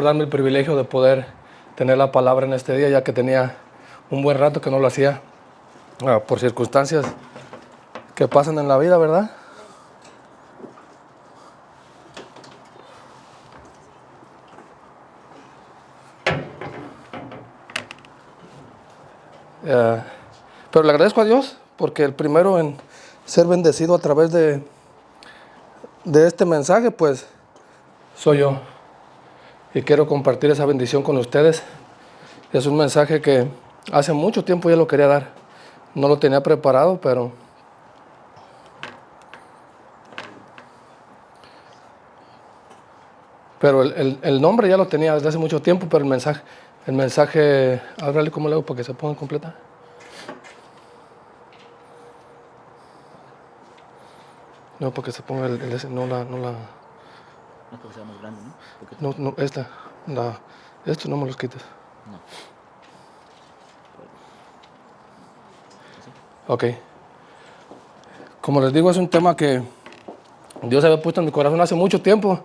por darme el privilegio de poder tener la palabra en este día, ya que tenía un buen rato que no lo hacía por circunstancias que pasan en la vida, ¿verdad? Pero le agradezco a Dios porque el primero en ser bendecido a través de este mensaje, pues soy yo. Y quiero compartir esa bendición con ustedes. Es un mensaje que hace mucho tiempo ya lo quería dar. No lo tenía preparado, pero el nombre ya lo tenía desde hace mucho tiempo, pero el mensaje, háblale cómo le hago para que se ponga completa. No, porque se ponga No, porque sea más grande, ¿no? Esto no me los quites. No. Ok. Como les digo, es un tema que Dios había puesto en mi corazón hace mucho tiempo.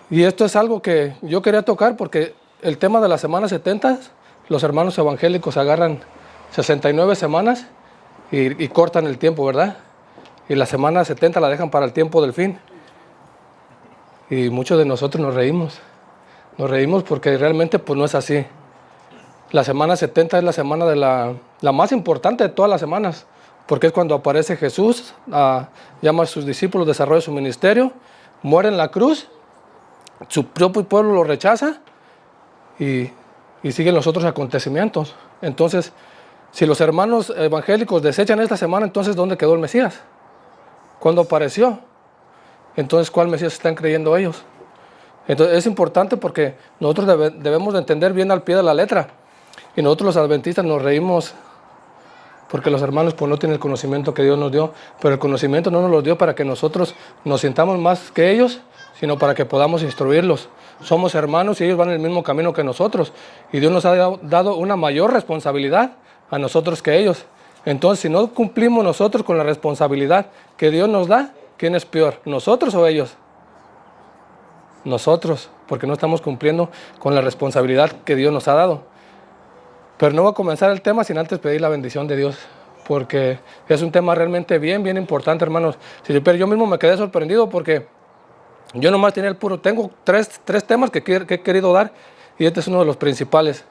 Y esto es algo que yo quería tocar porque el tema de la semana 70, los hermanos evangélicos agarran 69 semanas y cortan el tiempo, ¿verdad? Y la semana 70 la dejan para el tiempo del fin. Y muchos de nosotros nos reímos. Nos reímos porque realmente pues no es así. La semana 70 es la semana de la más importante de todas las semanas, porque es cuando aparece Jesús, llama a sus discípulos, desarrolla su ministerio, muere en la cruz, su propio pueblo lo rechaza y siguen los otros acontecimientos. Entonces, si los hermanos evangélicos desechan esta semana, entonces ¿dónde quedó el Mesías? ¿Cuándo apareció? Entonces, ¿cuál Mesías están creyendo ellos? Entonces, es importante porque nosotros debemos de entender bien al pie de la letra. Y nosotros los adventistas nos reímos porque los hermanos pues no tienen el conocimiento que Dios nos dio, pero el conocimiento no nos lo dio para que nosotros nos sintamos más que ellos, sino para que podamos instruirlos. Somos hermanos y ellos van en el mismo camino que nosotros. Y Dios nos ha dado una mayor responsabilidad a nosotros que ellos. Entonces, si no cumplimos nosotros con la responsabilidad que Dios nos da, ¿quién es peor? ¿Nosotros o ellos? Nosotros, porque no estamos cumpliendo con la responsabilidad que Dios nos ha dado. Pero no voy a comenzar el tema sin antes pedir la bendición de Dios, porque es un tema realmente bien importante, hermanos. Pero yo mismo me quedé sorprendido porque yo nomás tenía tengo tres temas que he querido dar y este es uno de los principales.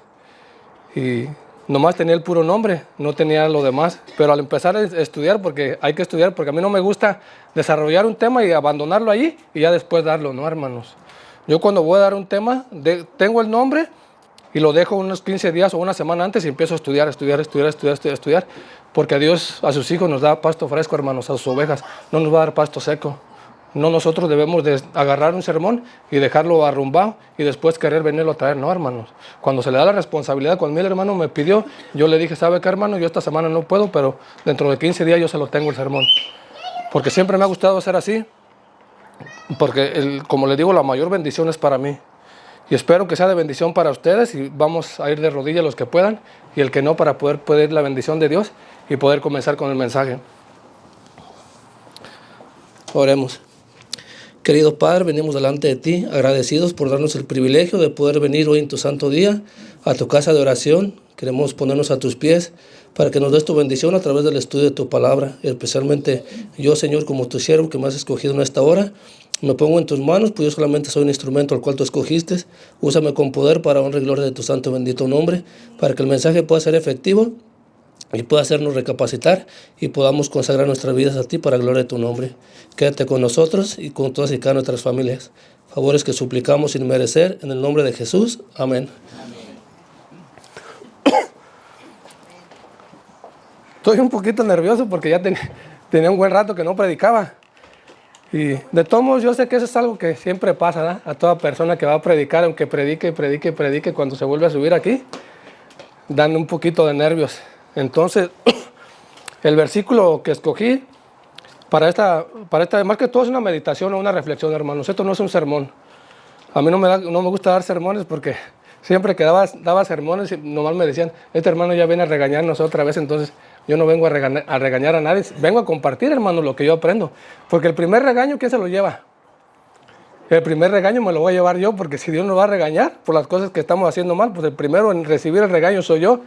Y nomás tenía el puro nombre, no tenía lo demás. Pero al empezar a estudiar, porque hay que estudiar, porque a mí no me gusta desarrollar un tema y abandonarlo ahí y ya después darlo, ¿no, hermanos? Yo cuando voy a dar un tema, tengo el nombre y lo dejo unos 15 días o una semana antes y empiezo a estudiar, porque a Dios, a sus hijos nos da pasto fresco, hermanos, a sus ovejas, no nos va a dar pasto seco. No, nosotros debemos de agarrar un sermón y dejarlo arrumbado y después querer venirlo a traer, no, hermanos. Cuando se le da la responsabilidad, cuando el hermano me pidió, yo le dije, ¿sabe qué, hermano? Yo esta semana no puedo, pero dentro de 15 días yo se lo tengo el sermón. Porque siempre me ha gustado hacer así, porque como les digo, la mayor bendición es para mí. Y espero que sea de bendición para ustedes y vamos a ir de rodillas los que puedan y el que no para poder pedir la bendición de Dios y poder comenzar con el mensaje. Oremos. Querido Padre, venimos delante de ti agradecidos por darnos el privilegio de poder venir hoy en tu santo día a tu casa de oración. Queremos ponernos a tus pies para que nos des tu bendición a través del estudio de tu palabra. Especialmente yo, Señor, como tu siervo que me has escogido en esta hora, me pongo en tus manos, pues yo solamente soy un instrumento al cual tú escogiste. Úsame con poder para honra y gloria de tu santo y bendito nombre, para que el mensaje pueda ser efectivo y pueda hacernos recapacitar y podamos consagrar nuestras vidas a ti para gloria de tu nombre. Quédate con nosotros y con todas y cada nuestras familias. Favores que suplicamos sin merecer, en el nombre de Jesús. Amén. Estoy un poquito nervioso porque ya tenía un buen rato que no predicaba. Y de todos modos, yo sé que eso es algo que siempre pasa, ¿verdad? A toda persona que va a predicar, aunque predique, cuando se vuelve a subir aquí, dan un poquito de nervios. Entonces, el versículo que escogí para esta, más que todo es una meditación o una reflexión, hermanos. Esto no es un sermón. A mí no me gusta dar sermones porque siempre que daba sermones, nomás me decían, este hermano ya viene a regañarnos otra vez, entonces yo no vengo a regañar a nadie, vengo a compartir, hermano, lo que yo aprendo. Porque el primer regaño, ¿quién se lo lleva? El primer regaño me lo voy a llevar yo, porque si Dios nos va a regañar por las cosas que estamos haciendo mal, pues el primero en recibir el regaño soy yo.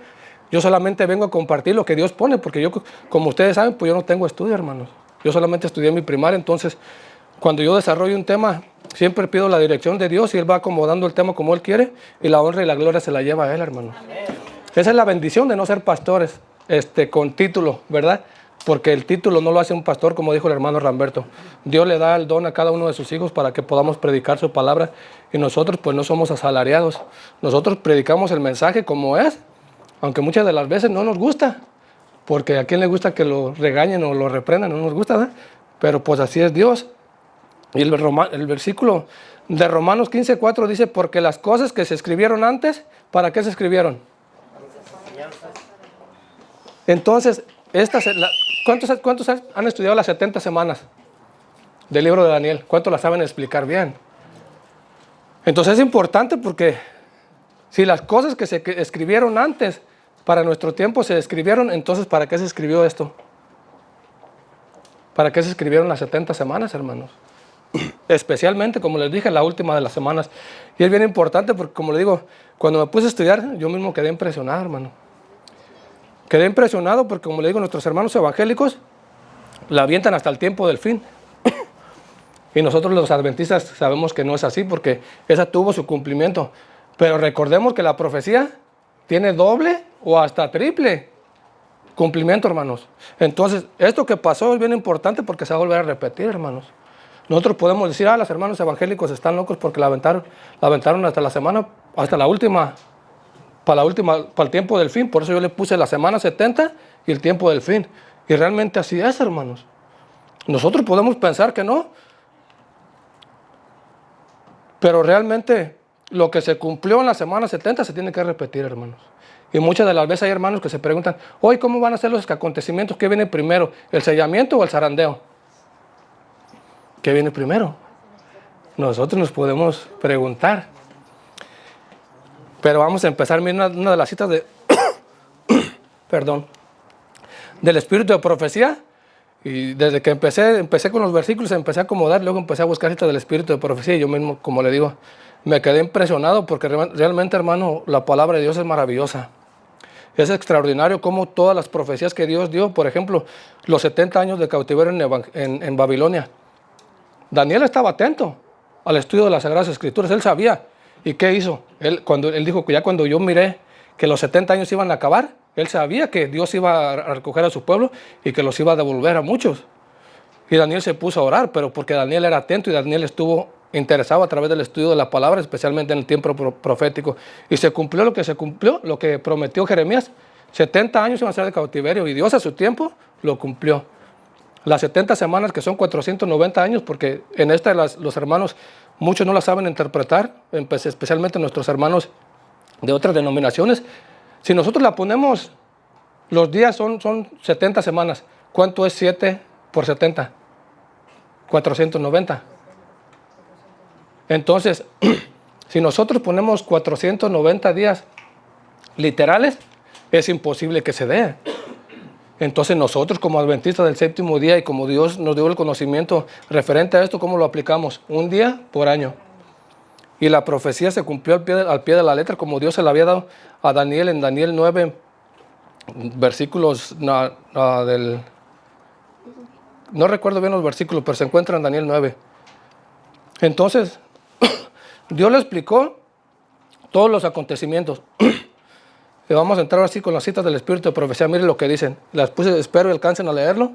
Yo solamente vengo a compartir lo que Dios pone, porque yo, como ustedes saben, pues yo no tengo estudio, hermanos. Yo solamente estudié mi primaria, entonces cuando yo desarrollo un tema, siempre pido la dirección de Dios y Él va acomodando el tema como Él quiere y la honra y la gloria se la lleva a Él, hermanos. Esa es la bendición de no ser pastores con título, ¿verdad? Porque el título no lo hace un pastor, como dijo el hermano Ramberto. Dios le da el don a cada uno de sus hijos para que podamos predicar su palabra y nosotros pues no somos asalariados. Nosotros predicamos el mensaje como es, aunque muchas de las veces no nos gusta, porque a quién le gusta que lo regañen o lo reprendan, no nos gusta, ¿verdad? Pero pues así es Dios. Y el versículo de Romanos 15:4 dice, porque las cosas que se escribieron antes, ¿para qué se escribieron? Entonces, ¿cuántos han estudiado las 70 semanas del libro de Daniel? ¿Cuántos la saben explicar bien? Entonces es importante porque si las cosas que se escribieron antes, para nuestro tiempo se escribieron, entonces ¿para qué se escribió esto? ¿Para qué se escribieron las 70 semanas, hermanos? Especialmente, como les dije, la última de las semanas. Y es bien importante porque, como les digo, cuando me puse a estudiar, yo mismo quedé impresionado, hermano. Quedé impresionado porque, como les digo, nuestros hermanos evangélicos la avientan hasta el tiempo del fin. Y nosotros los adventistas sabemos que no es así porque esa tuvo su cumplimiento. Pero recordemos que la profecía tiene doble o hasta triple cumplimiento, hermanos. Entonces, esto que pasó es bien importante porque se va a volver a repetir, hermanos. Nosotros podemos decir, los hermanos evangélicos están locos porque la aventaron hasta la semana, hasta la última, para el tiempo del fin. Por eso yo le puse la semana 70 y el tiempo del fin. Y realmente así es, hermanos. Nosotros podemos pensar que no, pero realmente lo que se cumplió en la semana 70 se tiene que repetir, hermanos. Y muchas de las veces hay hermanos que se preguntan, hoy, ¿cómo van a ser los acontecimientos? ¿Qué viene primero, el sellamiento o el zarandeo? ¿Qué viene primero? Nosotros nos podemos preguntar. Pero vamos a empezar, miren una de las citas de, del espíritu de profecía. Y desde que empecé con los versículos, empecé a acomodar, luego empecé a buscar citas del espíritu de profecía. Y yo mismo, como le digo, me quedé impresionado porque realmente, hermano, la palabra de Dios es maravillosa. Es extraordinario cómo todas las profecías que Dios dio, por ejemplo, los 70 años de cautiverio en Babilonia. Daniel estaba atento al estudio de las Sagradas Escrituras, él sabía. ¿Y qué hizo? Él dijo que ya cuando yo miré que los 70 años iban a acabar, él sabía que Dios iba a recoger a su pueblo y que los iba a devolver a muchos. Y Daniel se puso a orar, pero porque Daniel era atento y Daniel estuvo interesado a través del estudio de la palabra, especialmente en el tiempo profético. Y se cumplió lo que se cumplió, lo que prometió Jeremías. 70 años iban a ser de cautiverio y Dios a su tiempo lo cumplió. Las 70 semanas, que son 490 años, porque en esta los hermanos, muchos no la saben interpretar, especialmente nuestros hermanos de otras denominaciones. Si nosotros la ponemos, los días son 70 semanas. ¿Cuánto es 7 por 70? 490. Entonces, si nosotros ponemos 490 días literales, es imposible que se dé. Entonces nosotros como adventistas del séptimo día y como Dios nos dio el conocimiento referente a esto, ¿cómo lo aplicamos? Un día por año. Y la profecía se cumplió al pie de la letra como Dios se la había dado a Daniel en Daniel 9, versículos no recuerdo bien los versículos, pero se encuentra en Daniel 9. Entonces, Dios le explicó todos los acontecimientos. Y vamos a entrar así con las citas del espíritu de profecía. Miren lo que dicen. Las puse, espero y alcancen a leerlo.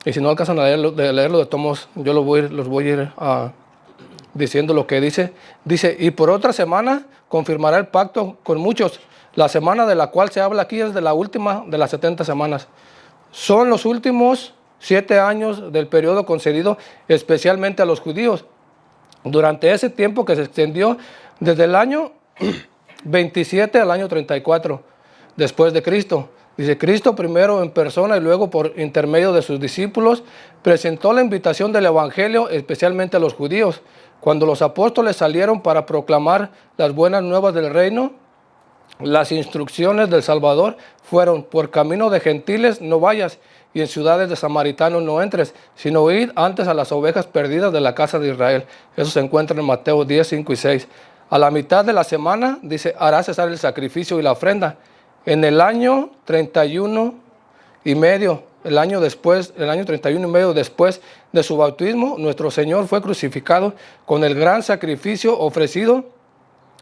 Y si no alcanzan a leerlo de todos modos, yo los voy a ir diciendo lo que dice. Dice, y por otra semana confirmará el pacto con muchos. La semana de la cual se habla aquí es de la última de las 70 semanas. Son los últimos 7 años del periodo concedido especialmente a los judíos. Durante ese tiempo que se extendió desde el año 27 al año 34 después de Cristo. Dice, Cristo primero en persona y luego por intermedio de sus discípulos presentó la invitación del evangelio especialmente a los judíos. Cuando los apóstoles salieron para proclamar las buenas nuevas del reino, las instrucciones del Salvador fueron: por camino de gentiles no vayas, y en ciudades de samaritanos no entres, sino id antes a las ovejas perdidas de la casa de Israel. Eso se encuentra en Mateo 10, 5 y 6. A la mitad de la semana, dice, hará cesar el sacrificio y la ofrenda. En el año 31 y medio, el año 31 y medio después de su bautismo, nuestro Señor fue crucificado con el gran sacrificio ofrecido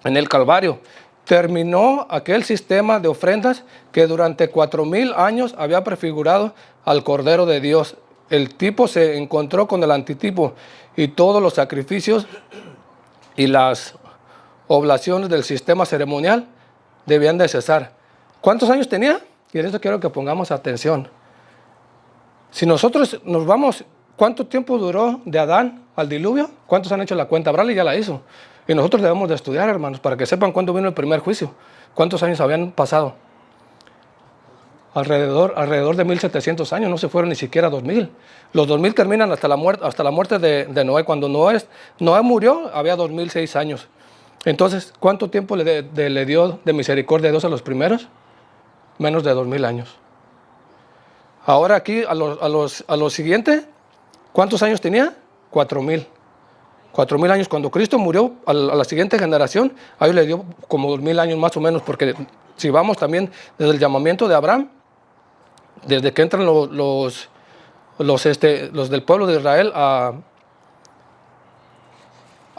en el Calvario. Terminó aquel sistema de ofrendas que durante 4000 años había prefigurado al Cordero de Dios. El tipo se encontró con el antitipo y todos los sacrificios y las oblaciones del sistema ceremonial debían de cesar. ¿Cuántos años tenía? Y en eso quiero que pongamos atención. Si nosotros nos vamos, ¿cuánto tiempo duró de Adán al diluvio? ¿Cuántos han hecho la cuenta? Bradley ya la hizo. Y nosotros debemos de estudiar, hermanos, para que sepan cuándo vino el primer juicio. ¿Cuántos años habían pasado? Alrededor de 1700 años, no se fueron ni siquiera 2000. Los 2000 terminan hasta la muerte de Noé. Cuando Noé murió, había 2006 años. Entonces, ¿cuánto tiempo le dio de misericordia a Dios a los primeros? Menos de 2000 años. Ahora aquí, a los siguientes, ¿cuántos años tenía? 4000. 4000 años. Cuando Cristo murió, a la siguiente generación, a ellos le dio como 2000 años más o menos, porque si vamos también desde el llamamiento de Abraham, desde que entran los del pueblo de Israel a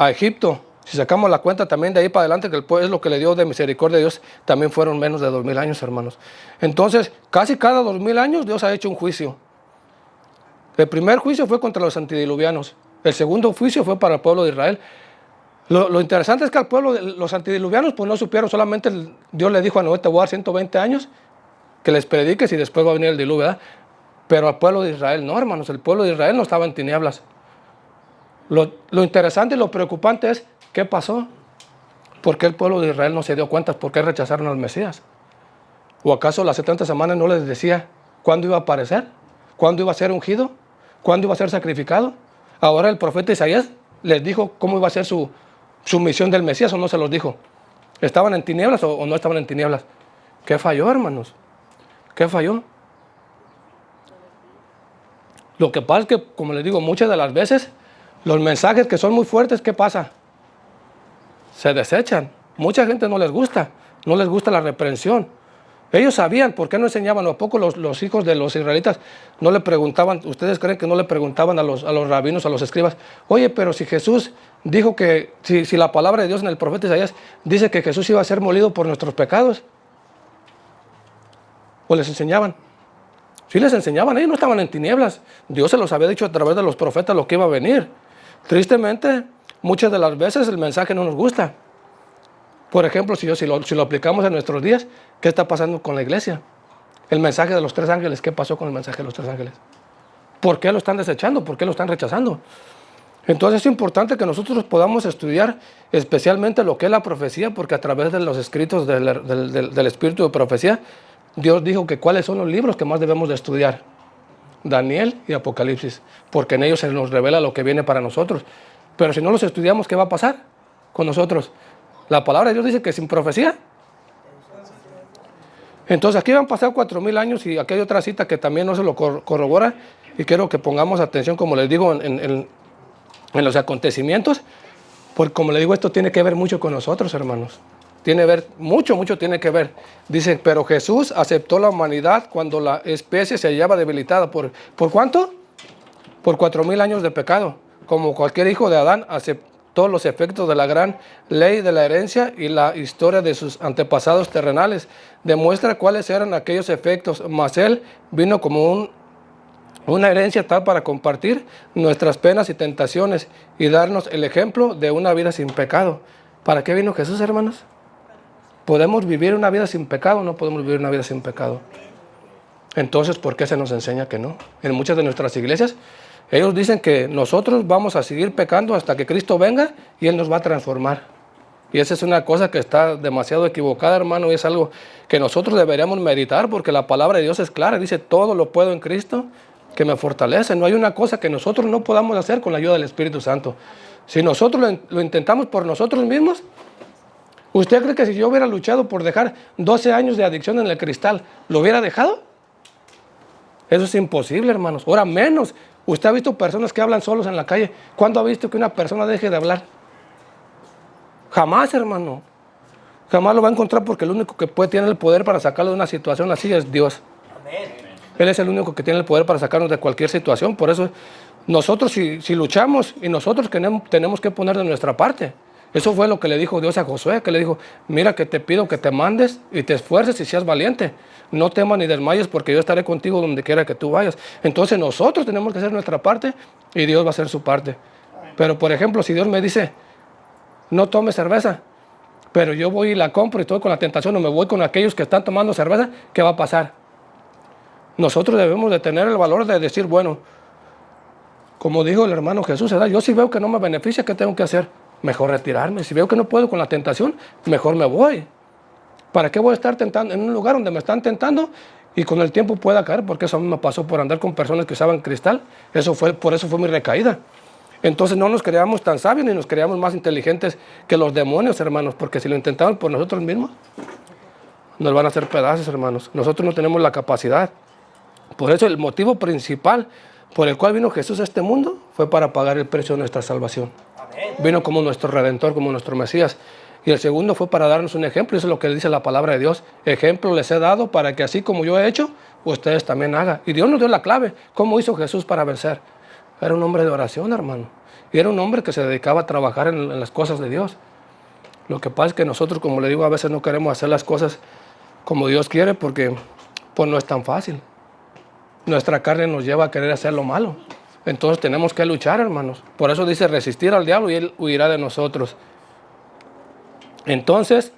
Egipto, si sacamos la cuenta también de ahí para adelante, que es lo que le dio de misericordia a Dios, también fueron menos de 2000 años, hermanos. Entonces, casi cada 2000 años Dios ha hecho un juicio. El primer juicio fue contra los antidiluvianos. El segundo juicio fue para el pueblo de Israel. Lo interesante es que al pueblo, los antidiluvianos, pues no supieron, solamente Dios le dijo a Noé, te voy a dar 120 años, que les prediques y después va a venir el diluvio, ¿verdad? Pero al pueblo de Israel no, hermanos, el pueblo de Israel no estaba en tinieblas. Lo interesante y lo preocupante es, ¿qué pasó? ¿Por qué el pueblo de Israel no se dio cuenta? ¿Por qué rechazaron al Mesías? ¿O acaso las 70 semanas no les decía cuándo iba a aparecer? ¿Cuándo iba a ser ungido? ¿Cuándo iba a ser sacrificado? Ahora el profeta Isaías les dijo cómo iba a ser su misión del Mesías, o no se los dijo. ¿Estaban en tinieblas o no estaban en tinieblas? ¿Qué falló, hermanos? ¿Qué falló? Lo que pasa es que, como les digo, muchas de las veces, los mensajes que son muy fuertes, ¿qué pasa? Se desechan. Mucha gente no les gusta la reprensión. Ellos sabían, ¿por qué no enseñaban? ¿A poco los hijos de los israelitas no le preguntaban? ¿Ustedes creen que no le preguntaban a los rabinos, a los escribas? Oye, pero si Jesús dijo que, si la palabra de Dios en el profeta Isaías dice que Jesús iba a ser molido por nuestros pecados, ¿o les enseñaban? Sí les enseñaban, ellos no estaban en tinieblas. Dios se los había dicho a través de los profetas lo que iba a venir. Tristemente, muchas de las veces el mensaje no nos gusta. Por ejemplo, si lo aplicamos en nuestros días, ¿qué está pasando con la iglesia? El mensaje de los 3 ángeles, ¿qué pasó con el mensaje de los 3 ángeles? ¿Por qué lo están desechando? ¿Por qué lo están rechazando? Entonces es importante que nosotros podamos estudiar especialmente lo que es la profecía, porque a través de los escritos del espíritu de profecía, Dios dijo que cuáles son los libros que más debemos de estudiar. Daniel y Apocalipsis, porque en ellos se nos revela lo que viene para nosotros. Pero si no los estudiamos, ¿qué va a pasar con nosotros? La palabra de Dios dice que sin profecía. Entonces aquí van a pasar 4000 años y aquí hay otra cita que también no se lo corrobora y quiero que pongamos atención, como les digo, en los acontecimientos, porque como les digo, esto tiene que ver mucho con nosotros, hermanos. Tiene que ver, mucho tiene que ver. Dice, pero Jesús aceptó la humanidad cuando la especie se hallaba debilitada. ¿Por cuánto? Por 4000 años de pecado. Como cualquier hijo de Adán, aceptó los efectos de la gran ley de la herencia y la historia de sus antepasados terrenales. Demuestra cuáles eran aquellos efectos, mas él vino como una herencia tal para compartir nuestras penas y tentaciones y darnos el ejemplo de una vida sin pecado. ¿Para qué vino Jesús, hermanos? ¿Podemos vivir una vida sin pecado o no podemos vivir una vida sin pecado? Entonces, ¿por qué se nos enseña que no? En muchas de nuestras iglesias, ellos dicen que nosotros vamos a seguir pecando hasta que Cristo venga y Él nos va a transformar. Y esa es una cosa que está demasiado equivocada, hermano, y es algo que nosotros deberíamos meditar, porque la palabra de Dios es clara. Dice, todo lo puedo en Cristo que me fortalece. No hay una cosa que nosotros no podamos hacer con la ayuda del Espíritu Santo. Si nosotros lo intentamos por nosotros mismos, ¿usted cree que si yo hubiera luchado por dejar 12 años de adicción en el cristal, lo hubiera dejado? Eso es imposible, hermanos. Ahora menos. Usted ha visto personas que hablan solos en la calle. ¿Cuándo ha visto que una persona deje de hablar? Jamás, hermano. Jamás lo va a encontrar, porque el único que puede tener el poder para sacarlo de una situación así es Dios. Amén. Él es el único que tiene el poder para sacarnos de cualquier situación. Por eso nosotros si luchamos, y nosotros tenemos que poner de nuestra parte. Eso fue lo que le dijo Dios a Josué, que le dijo: mira, que te pido que te mandes y te esfuerces y seas valiente. No temas ni desmayes, porque yo estaré contigo donde quiera que tú vayas. Entonces nosotros tenemos que hacer nuestra parte y Dios va a hacer su parte. Pero, por ejemplo, si Dios me dice: no tomes cerveza, pero yo voy y la compro y estoy con la tentación, o me voy con aquellos que están tomando cerveza, ¿qué va a pasar? Nosotros debemos de tener el valor de decir: bueno, como dijo el hermano Jesús, ¿verdad? Yo si veo que no me beneficia, ¿qué tengo que hacer? Mejor retirarme. Si veo que no puedo con la tentación, mejor me voy. ¿Para qué voy a estar tentando en un lugar donde me están tentando y con el tiempo pueda caer? Porque eso a mí me pasó por andar con personas que usaban cristal. Por eso fue mi recaída. Entonces no nos creamos tan sabios ni nos creamos más inteligentes que los demonios, hermanos, porque si lo intentamos por nosotros mismos, nos van a hacer pedazos, hermanos. Nosotros no tenemos la capacidad. Por eso el motivo principal por el cual vino Jesús a este mundo fue para pagar el precio de nuestra salvación. Amén. Vino como nuestro Redentor, como nuestro Mesías. Y el segundo fue para darnos un ejemplo, y eso es lo que dice la palabra de Dios. Ejemplo les he dado para que así como yo he hecho, ustedes también hagan. Y Dios nos dio la clave. ¿Cómo hizo Jesús para vencer? Era un hombre de oración, hermano. Y era un hombre que se dedicaba a trabajar en las cosas de Dios. Lo que pasa es que nosotros, como le digo, a veces no queremos hacer las cosas como Dios quiere, porque pues no es tan fácil. Nuestra carne nos lleva a querer hacer lo malo. Entonces tenemos que luchar, hermanos. Por eso dice: resistir al diablo y él huirá de nosotros. Entonces,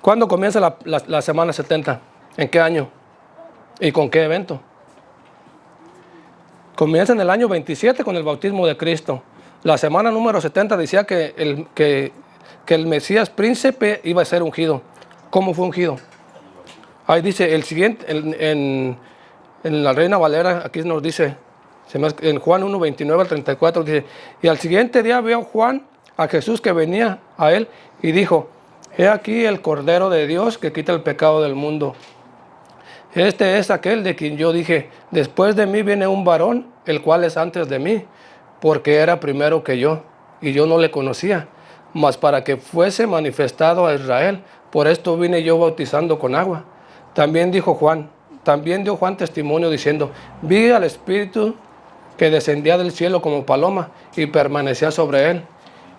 ¿cuándo comienza la semana 70? ¿En qué año? ¿Y con qué evento? Comienza en el año 27 con el bautismo de Cristo. La semana número 70 decía que el Mesías príncipe iba a ser ungido. ¿Cómo fue ungido? Ahí dice el siguiente, en la Reina Valera, aquí nos dice, en Juan 1, 29 al 34, dice: y al siguiente día vio Juan a Jesús que venía a él y dijo: he aquí el Cordero de Dios que quita el pecado del mundo. Este es aquel de quien yo dije: después de mí viene un varón, el cual es antes de mí, porque era primero que yo, y yo no le conocía, mas para que fuese manifestado a Israel, por esto vine yo bautizando con agua. También dio Juan testimonio diciendo: vi al Espíritu que descendía del cielo como paloma y permanecía sobre él.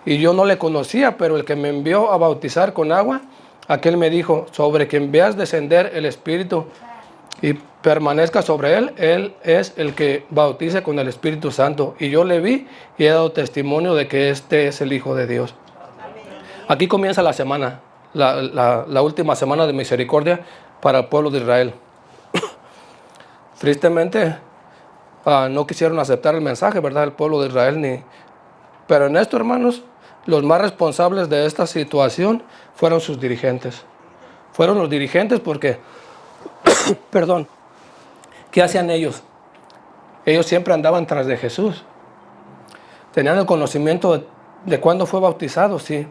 Y yo no le conocía, pero el que me envió a bautizar con agua, aquel me dijo: sobre quien veas descender el Espíritu y permanezca sobre él, él es el que bautiza con el Espíritu Santo. Y yo le vi y he dado testimonio de que este es el Hijo de Dios. Aquí comienza la semana, la última semana de misericordia para el pueblo de Israel. Tristemente, no quisieron aceptar el mensaje, ¿verdad?, del pueblo de Israel. Pero en esto, hermanos, los más responsables de esta situación fueron sus dirigentes. Fueron los dirigentes porque, perdón, ¿qué hacían ellos? Ellos siempre andaban tras de Jesús. Tenían el conocimiento de cuándo fue bautizado, sí.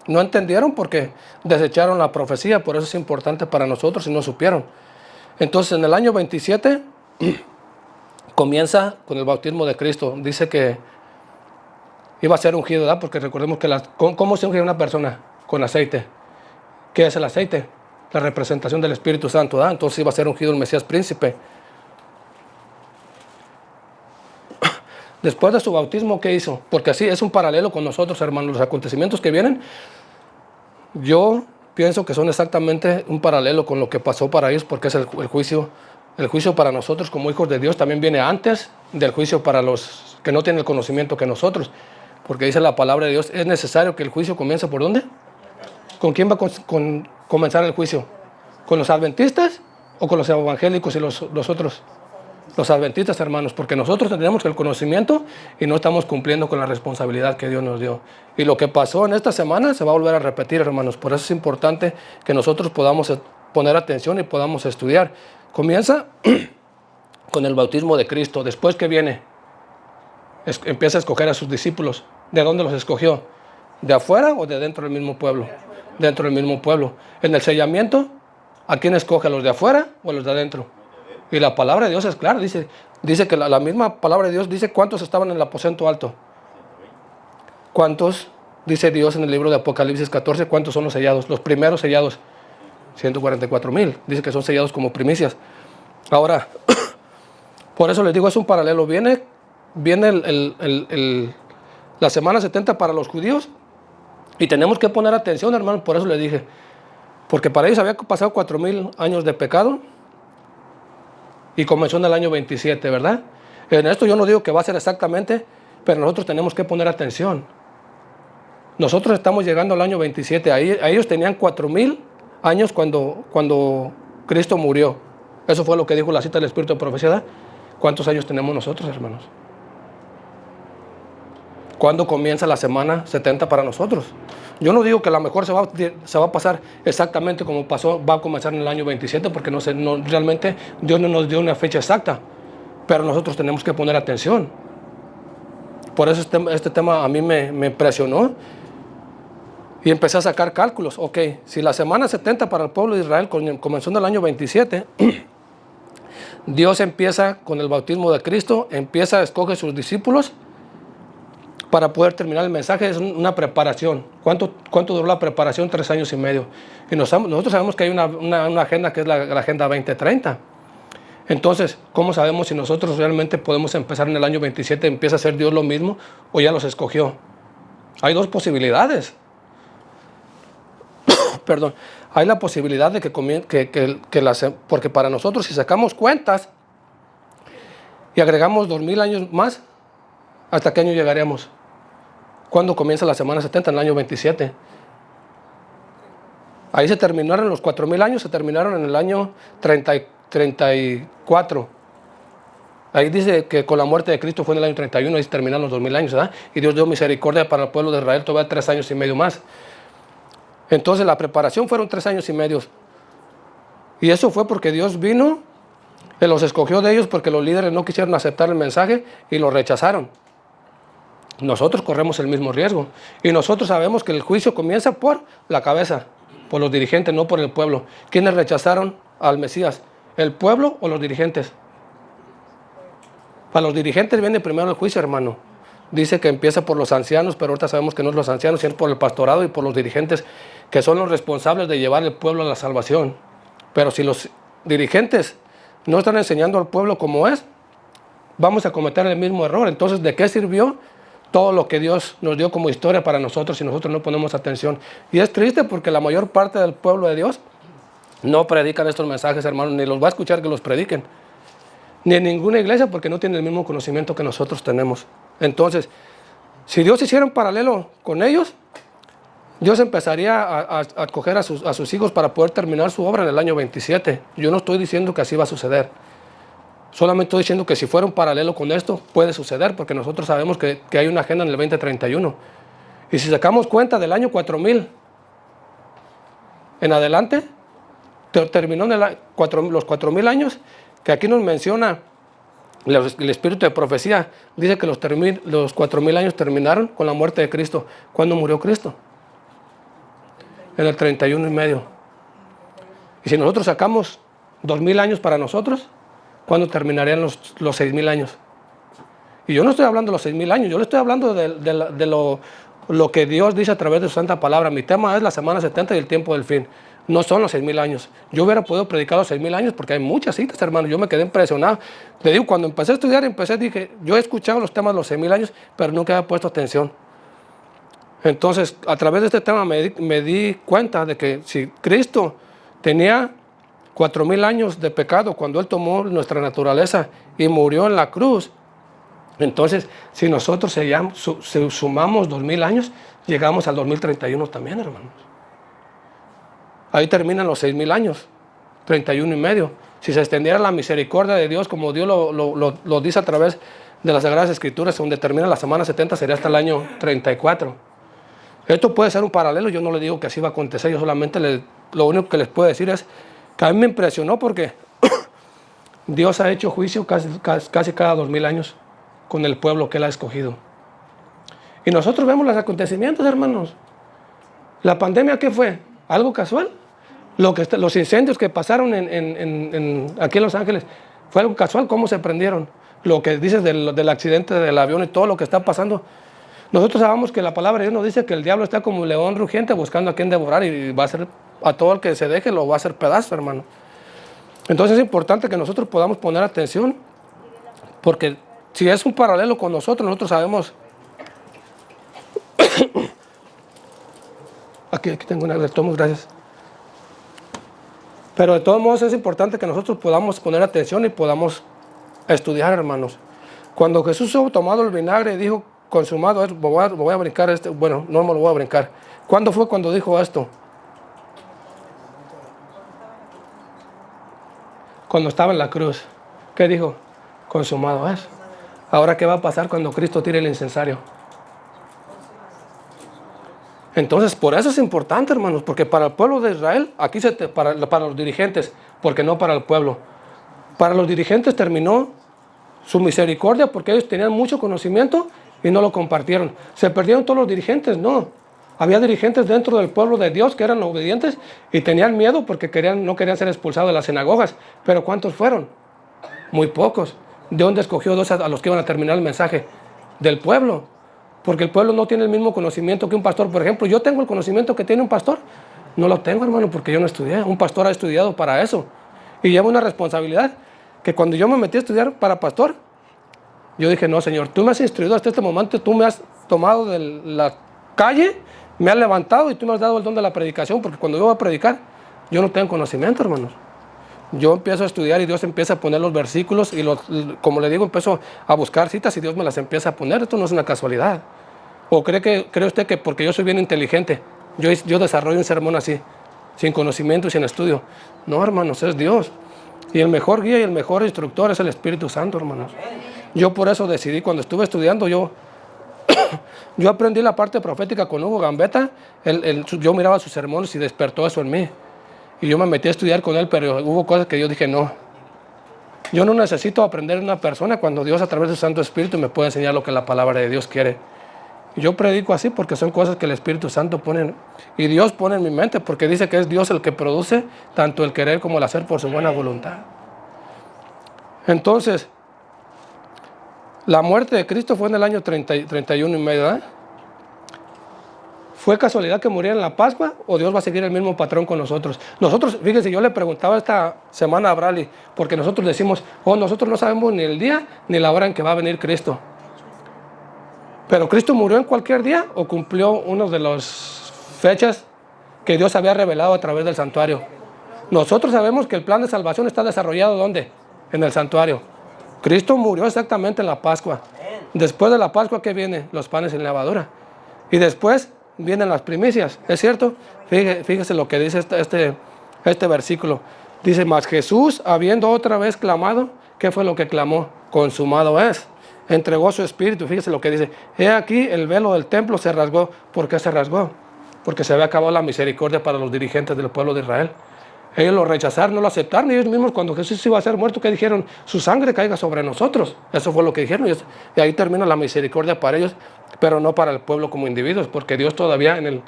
No entendieron porque desecharon la profecía, por eso es importante para nosotros y no supieron. Entonces, en el año 27 comienza con el bautismo de Cristo. Dice que iba a ser ungido, ¿verdad? Porque recordemos que ¿cómo se unge una persona? Con aceite. ¿Qué es el aceite? La representación del Espíritu Santo, ¿verdad? Entonces iba a ser ungido el Mesías príncipe. Después de su bautismo, ¿qué hizo? Porque así es un paralelo con nosotros, hermanos. Los acontecimientos que vienen, yo pienso que son exactamente un paralelo con lo que pasó para ellos, porque es el juicio. El juicio para nosotros como hijos de Dios también viene antes del juicio para los que no tienen el conocimiento que nosotros. Porque dice la palabra de Dios: es necesario que el juicio comience ¿por dónde? ¿Con quién va a comenzar el juicio? ¿Con los adventistas o con los evangélicos y los otros? Los adventistas, hermanos, porque nosotros tenemos el conocimiento y no estamos cumpliendo con la responsabilidad que Dios nos dio. Y lo que pasó en esta semana se va a volver a repetir, hermanos. Por eso es importante que nosotros podamos poner atención y podamos estudiar. Comienza con el bautismo de Cristo. Después, ¿qué viene? Empieza a escoger a sus discípulos. ¿De dónde los escogió? ¿De afuera o de dentro del mismo pueblo? Dentro del mismo pueblo. En el sellamiento, ¿a quién escoge? ¿A los de afuera o a los de adentro? Y la palabra de Dios es clara. Dice que la misma palabra de Dios dice cuántos estaban en el aposento alto. ¿Cuántos? Dice Dios en el libro de Apocalipsis 14, ¿cuántos son los sellados? Los primeros sellados, 144,000. Dice que son sellados como primicias. Ahora, por eso les digo, es un paralelo. Viene la semana 70 para los judíos y tenemos que poner atención, hermano. Por eso les dije, porque para ellos había pasado 4,000 años de pecado y comenzó en el año 27, ¿verdad? En esto yo no digo que va a ser exactamente, pero nosotros tenemos que poner atención. Nosotros estamos llegando al año 27. Ellos tenían 4,000 años cuando Cristo murió. Eso fue lo que dijo la cita del Espíritu de Profecía. ¿Cuántos años tenemos nosotros, hermanos? ¿Cuándo comienza la semana 70 para nosotros? Yo no digo que a lo mejor se va a pasar exactamente como pasó, va a comenzar en el año 27, porque realmente Dios no nos dio una fecha exacta. Pero nosotros tenemos que poner atención. Por eso este tema a mí me impresionó. Y empecé a sacar cálculos. Ok, si la semana 70 para el pueblo de Israel comenzó en el año 27, Dios empieza con el bautismo de Cristo, escoge sus discípulos para poder terminar el mensaje. Es una preparación. ¿Cuánto duró la preparación? 3 años y medio. Y nosotros sabemos que hay una agenda que es la Agenda 2030. Entonces, ¿cómo sabemos si nosotros realmente podemos empezar en el año 27, empieza a hacer Dios lo mismo o ya los escogió? Hay dos posibilidades. Perdón, hay la posibilidad de porque para nosotros si sacamos cuentas y agregamos 2,000 años más, ¿hasta qué año llegaremos? ¿Cuándo comienza la semana 70? En el año 27. Ahí se terminaron los 4,000 años, se terminaron en el año 34. Ahí dice que con la muerte de Cristo fue en el año 31, ahí se terminaron los 2,000 años, ¿verdad? Y Dios dio misericordia para el pueblo de Israel todavía 3 años y medio más. Entonces la preparación fueron 3 años y medio. Y eso fue porque Dios vino, Él los escogió de ellos porque los líderes no quisieron aceptar el mensaje y lo rechazaron. Nosotros corremos el mismo riesgo. Y nosotros sabemos que el juicio comienza por la cabeza, por los dirigentes, no por el pueblo. ¿Quiénes rechazaron al Mesías? ¿El pueblo o los dirigentes? Para los dirigentes viene primero el juicio, hermano. Dice que empieza por los ancianos, pero ahorita sabemos que no es los ancianos, sino por el pastorado y por los dirigentes, que son los responsables de llevar al pueblo a la salvación. Pero si los dirigentes no están enseñando al pueblo como es, vamos a cometer el mismo error. Entonces, ¿de qué sirvió todo lo que Dios nos dio como historia para nosotros si nosotros no ponemos atención? Y es triste porque la mayor parte del pueblo de Dios no predican estos mensajes, hermanos, ni los va a escuchar que los prediquen. Ni en ninguna iglesia, porque no tienen el mismo conocimiento que nosotros tenemos. Entonces, si Dios hiciera un paralelo con ellos, Dios empezaría a coger a sus hijos para poder terminar su obra en el año 27. Yo no estoy diciendo que así va a suceder. Solamente estoy diciendo que si fuera un paralelo con esto, puede suceder, porque nosotros sabemos que hay una agenda en el 2031. Y si sacamos cuenta del año 4000 en adelante, terminó en los 4000 años, que aquí nos menciona el Espíritu de Profecía. Dice que los 4000 años terminaron con la muerte de Cristo. ¿Cuándo murió Cristo? En el 31 y medio. Y si nosotros sacamos 2000 años para nosotros, ¿cuándo terminarían los 6000 años? Y yo no estoy hablando de los 6000 años, yo le estoy hablando de lo que Dios dice a través de su santa palabra. Mi tema es la semana 70 y el tiempo del fin. No son los 6000 años. Yo hubiera podido predicar los 6000 años porque hay muchas citas, hermano. Yo me quedé impresionado. Te digo, cuando empecé a estudiar, dije, yo he escuchado los temas de los 6000 años, pero nunca había puesto atención. Entonces, a través de este tema me di cuenta de que si Cristo tenía 4000 años de pecado cuando Él tomó nuestra naturaleza y murió en la cruz, entonces, si nosotros sumamos 2000 años, llegamos al 2031 también, hermanos. Ahí terminan los 6000 años, 31 y medio. Si se extendiera la misericordia de Dios, como Dios lo dice a través de las Sagradas Escrituras, donde termina la semana 70, sería hasta el año 34. Esto puede ser un paralelo, yo no le digo que así va a acontecer, yo solamente lo único que les puedo decir es que a mí me impresionó porque Dios ha hecho juicio casi cada 2000 años con el pueblo que Él ha escogido. Y nosotros vemos los acontecimientos, hermanos. ¿La pandemia qué fue? ¿Algo casual? Los incendios que pasaron aquí en Los Ángeles, Fue algo casual cómo se prendieron. Lo que dices del accidente del avión y todo lo que está pasando. Nosotros sabemos que la palabra de Dios nos dice que el diablo está como un león rugiente buscando a quien devorar y va a hacer a todo el que se deje, lo va a hacer pedazo, hermano. Entonces es importante que nosotros podamos poner atención, porque si es un paralelo con nosotros sabemos. Aquí tengo una de tomos, gracias. Pero de todos modos es importante que nosotros podamos poner atención y podamos estudiar, hermanos. Cuando Jesús hubo tomado el vinagre y dijo, consumado, voy a brincar bueno, no me lo voy a brincar. ¿Cuándo fue cuando dijo esto? Cuando estaba en la cruz. ¿Qué dijo? Consumado es. Ahora, ¿qué va a pasar cuando Cristo tire el incensario? Entonces, por eso es importante, hermanos, porque para el pueblo de Israel, aquí para los dirigentes, porque no para el pueblo. Para los dirigentes terminó su misericordia porque ellos tenían mucho conocimiento y no lo compartieron. ¿Se perdieron todos los dirigentes? No. Había dirigentes dentro del pueblo de Dios que eran obedientes y tenían miedo porque no querían ser expulsados de las sinagogas. Pero ¿cuántos fueron? Muy pocos. ¿De dónde escogió dos a los que iban a terminar el mensaje? Del pueblo. Porque el pueblo no tiene el mismo conocimiento que un pastor. Por ejemplo, yo tengo el conocimiento que tiene un pastor. No lo tengo, hermano, porque yo no estudié. Un pastor ha estudiado para eso. Y lleva una responsabilidad que cuando yo me metí a estudiar para pastor, yo dije, no, Señor, tú me has instruido hasta este momento, tú me has tomado de la calle, me has levantado y tú me has dado el don de la predicación, porque cuando yo voy a predicar, yo no tengo conocimiento, hermanos. Yo empiezo a estudiar y Dios empieza a poner los versículos y como le digo, empiezo a buscar citas y Dios me las empieza a poner. Esto no es una casualidad. ¿O cree usted que porque yo soy bien inteligente, yo desarrollo un sermón así, sin conocimiento y sin estudio? No, hermanos, es Dios. Y el mejor guía y el mejor instructor es el Espíritu Santo, hermanos. Yo por eso decidí, cuando estuve estudiando, yo aprendí la parte profética con Hugo Gambetta. Yo miraba sus sermones y despertó eso en mí. Y yo me metí a estudiar con él, pero hubo cosas que yo dije, no. Yo no necesito aprender de una persona cuando Dios a través de su Santo Espíritu me puede enseñar lo que la palabra de Dios quiere. Y yo predico así porque son cosas que el Espíritu Santo pone y Dios pone en mi mente, porque dice que es Dios el que produce tanto el querer como el hacer por su buena voluntad. Entonces, la muerte de Cristo fue en el año 31 y medio, ¿verdad? ¿Fue casualidad que muriera en la Pascua o Dios va a seguir el mismo patrón con nosotros? Nosotros, fíjense, yo le preguntaba esta semana a Bradley, porque nosotros decimos, nosotros no sabemos ni el día ni la hora en que va a venir Cristo. ¿Pero Cristo murió en cualquier día o cumplió una de las fechas que Dios había revelado a través del santuario? Nosotros sabemos que el plan de salvación está desarrollado ¿dónde? En el santuario. Cristo murió exactamente en la Pascua. Después de la Pascua, ¿qué viene? Los panes sin levadura. Y después vienen las primicias, ¿es cierto? Fíjese lo que dice este versículo. Dice, mas Jesús, habiendo otra vez clamado, ¿qué fue lo que clamó? Consumado es. Entregó su espíritu. Fíjese lo que dice. He aquí el velo del templo se rasgó. ¿Por qué se rasgó? Porque se había acabado la misericordia para los dirigentes del pueblo de Israel. Ellos lo rechazaron, no lo aceptaron. Y ellos mismos, cuando Jesús iba a ser muerto, ¿qué dijeron? Su sangre caiga sobre nosotros. Eso fue lo que dijeron. Y ahí termina la misericordia para ellos, pero no para el pueblo como individuos. Porque Dios todavía, en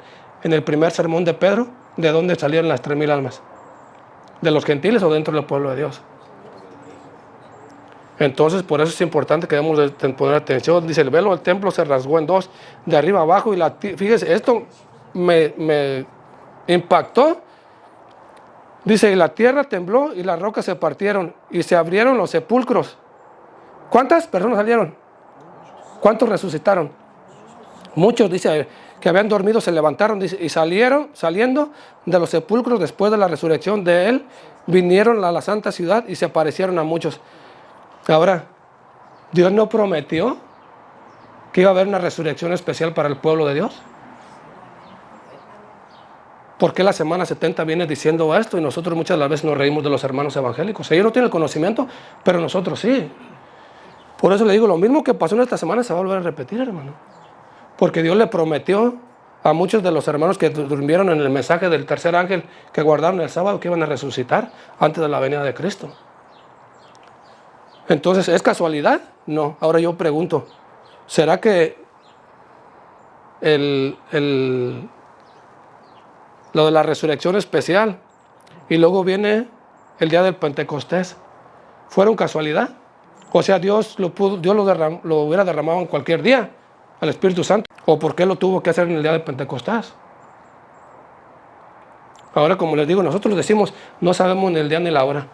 el primer sermón de Pedro, ¿de dónde salieron las 3,000 almas? ¿De los gentiles o dentro del pueblo de Dios? Entonces, por eso es importante que debemos de poner atención. Dice, el velo del templo se rasgó en dos, de arriba abajo. Fíjese, esto me impactó. Dice, y la tierra tembló y las rocas se partieron y se abrieron los sepulcros. ¿Cuántas personas salieron? ¿Cuántos resucitaron? Muchos, dice, que habían dormido se levantaron, dice, y saliendo de los sepulcros después de la resurrección de él, vinieron a la santa ciudad y se aparecieron a muchos. Ahora, ¿Dios no prometió que iba a haber una resurrección especial para el pueblo de Dios? ¿Por qué la semana 70 viene diciendo esto y nosotros muchas de las veces nos reímos de los hermanos evangélicos? Ellos no tienen el conocimiento, pero nosotros sí. Por eso le digo, lo mismo que pasó en esta semana se va a volver a repetir, hermano. Porque Dios le prometió a muchos de los hermanos que durmieron en el mensaje del tercer ángel que guardaron el sábado que iban a resucitar antes de la venida de Cristo. Entonces, ¿es casualidad? No. Ahora yo pregunto, ¿será que lo de la resurrección especial y luego viene el día del Pentecostés? ¿Fueron casualidad? O sea, Dios lo hubiera derramado en cualquier día, al Espíritu Santo. ¿O por qué lo tuvo que hacer en el día de Pentecostés? Ahora, como les digo, nosotros decimos, no sabemos ni el día ni la hora.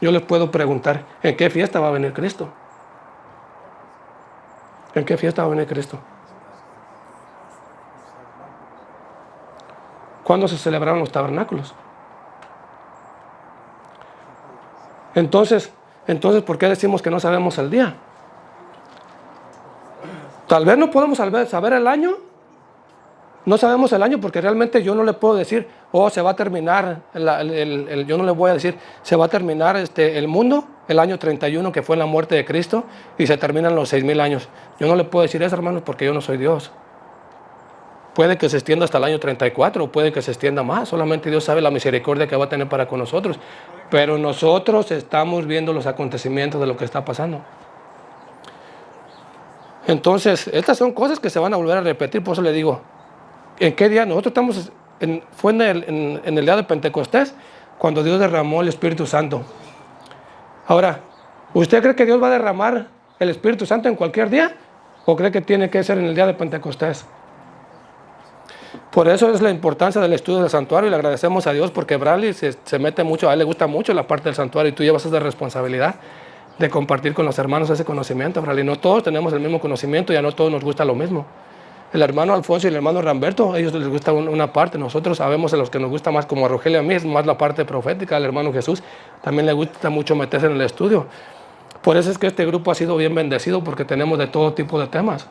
Yo les puedo preguntar, ¿en qué fiesta va a venir Cristo? ¿En qué fiesta va a venir Cristo? ¿Cuándo se celebraron los tabernáculos? Entonces, ¿por qué decimos que no sabemos el día? Tal vez no podemos saber el año. No sabemos el año porque realmente yo no le puedo decir, oh, se va a terminar, yo no le voy a decir, se va a terminar el mundo, el año 31 que fue la muerte de Cristo, y se terminan los 6,000 años. Yo no le puedo decir eso, hermanos, porque yo no soy Dios. Puede que se extienda hasta el año 34, o puede que se extienda más. Solamente Dios sabe la misericordia que va a tener para con nosotros. Pero nosotros estamos viendo los acontecimientos de lo que está pasando. Entonces, estas son cosas que se van a volver a repetir. Por eso le digo, ¿en qué día? Nosotros estamos, fue en el día de Pentecostés, cuando Dios derramó el Espíritu Santo. Ahora, ¿usted cree que Dios va a derramar el Espíritu Santo en cualquier día? ¿O cree que tiene que ser en el día de Pentecostés? Por eso es la importancia del estudio del santuario, y le agradecemos a Dios porque Bradley se mete mucho, a él le gusta mucho la parte del santuario, y tú llevas esa responsabilidad de compartir con los hermanos ese conocimiento, Bradley. No todos tenemos el mismo conocimiento, ya no todos nos gusta lo mismo. El hermano Alfonso y el hermano Ramberto, a ellos les gusta una parte. Nosotros sabemos a los que nos gusta más, como a Rogelio a mí, es más la parte profética. Al hermano Jesús también le gusta mucho meterse en el estudio. Por eso es que este grupo ha sido bien bendecido, porque tenemos de todo tipo de temas.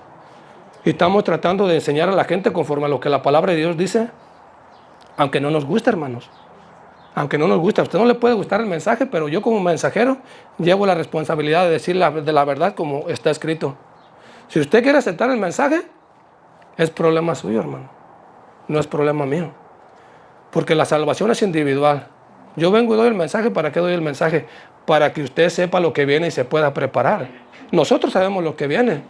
Y estamos tratando de enseñar a la gente conforme a lo que la palabra de Dios dice, aunque no nos guste, hermanos. Aunque no nos guste. A usted no le puede gustar el mensaje, pero yo como mensajero llevo la responsabilidad de decir de la verdad como está escrito. Si usted quiere aceptar el mensaje, es problema suyo, hermano. No es problema mío. Porque la salvación es individual. Yo vengo y doy el mensaje. ¿Para qué doy el mensaje? Para que usted sepa lo que viene y se pueda preparar. Nosotros sabemos lo que viene.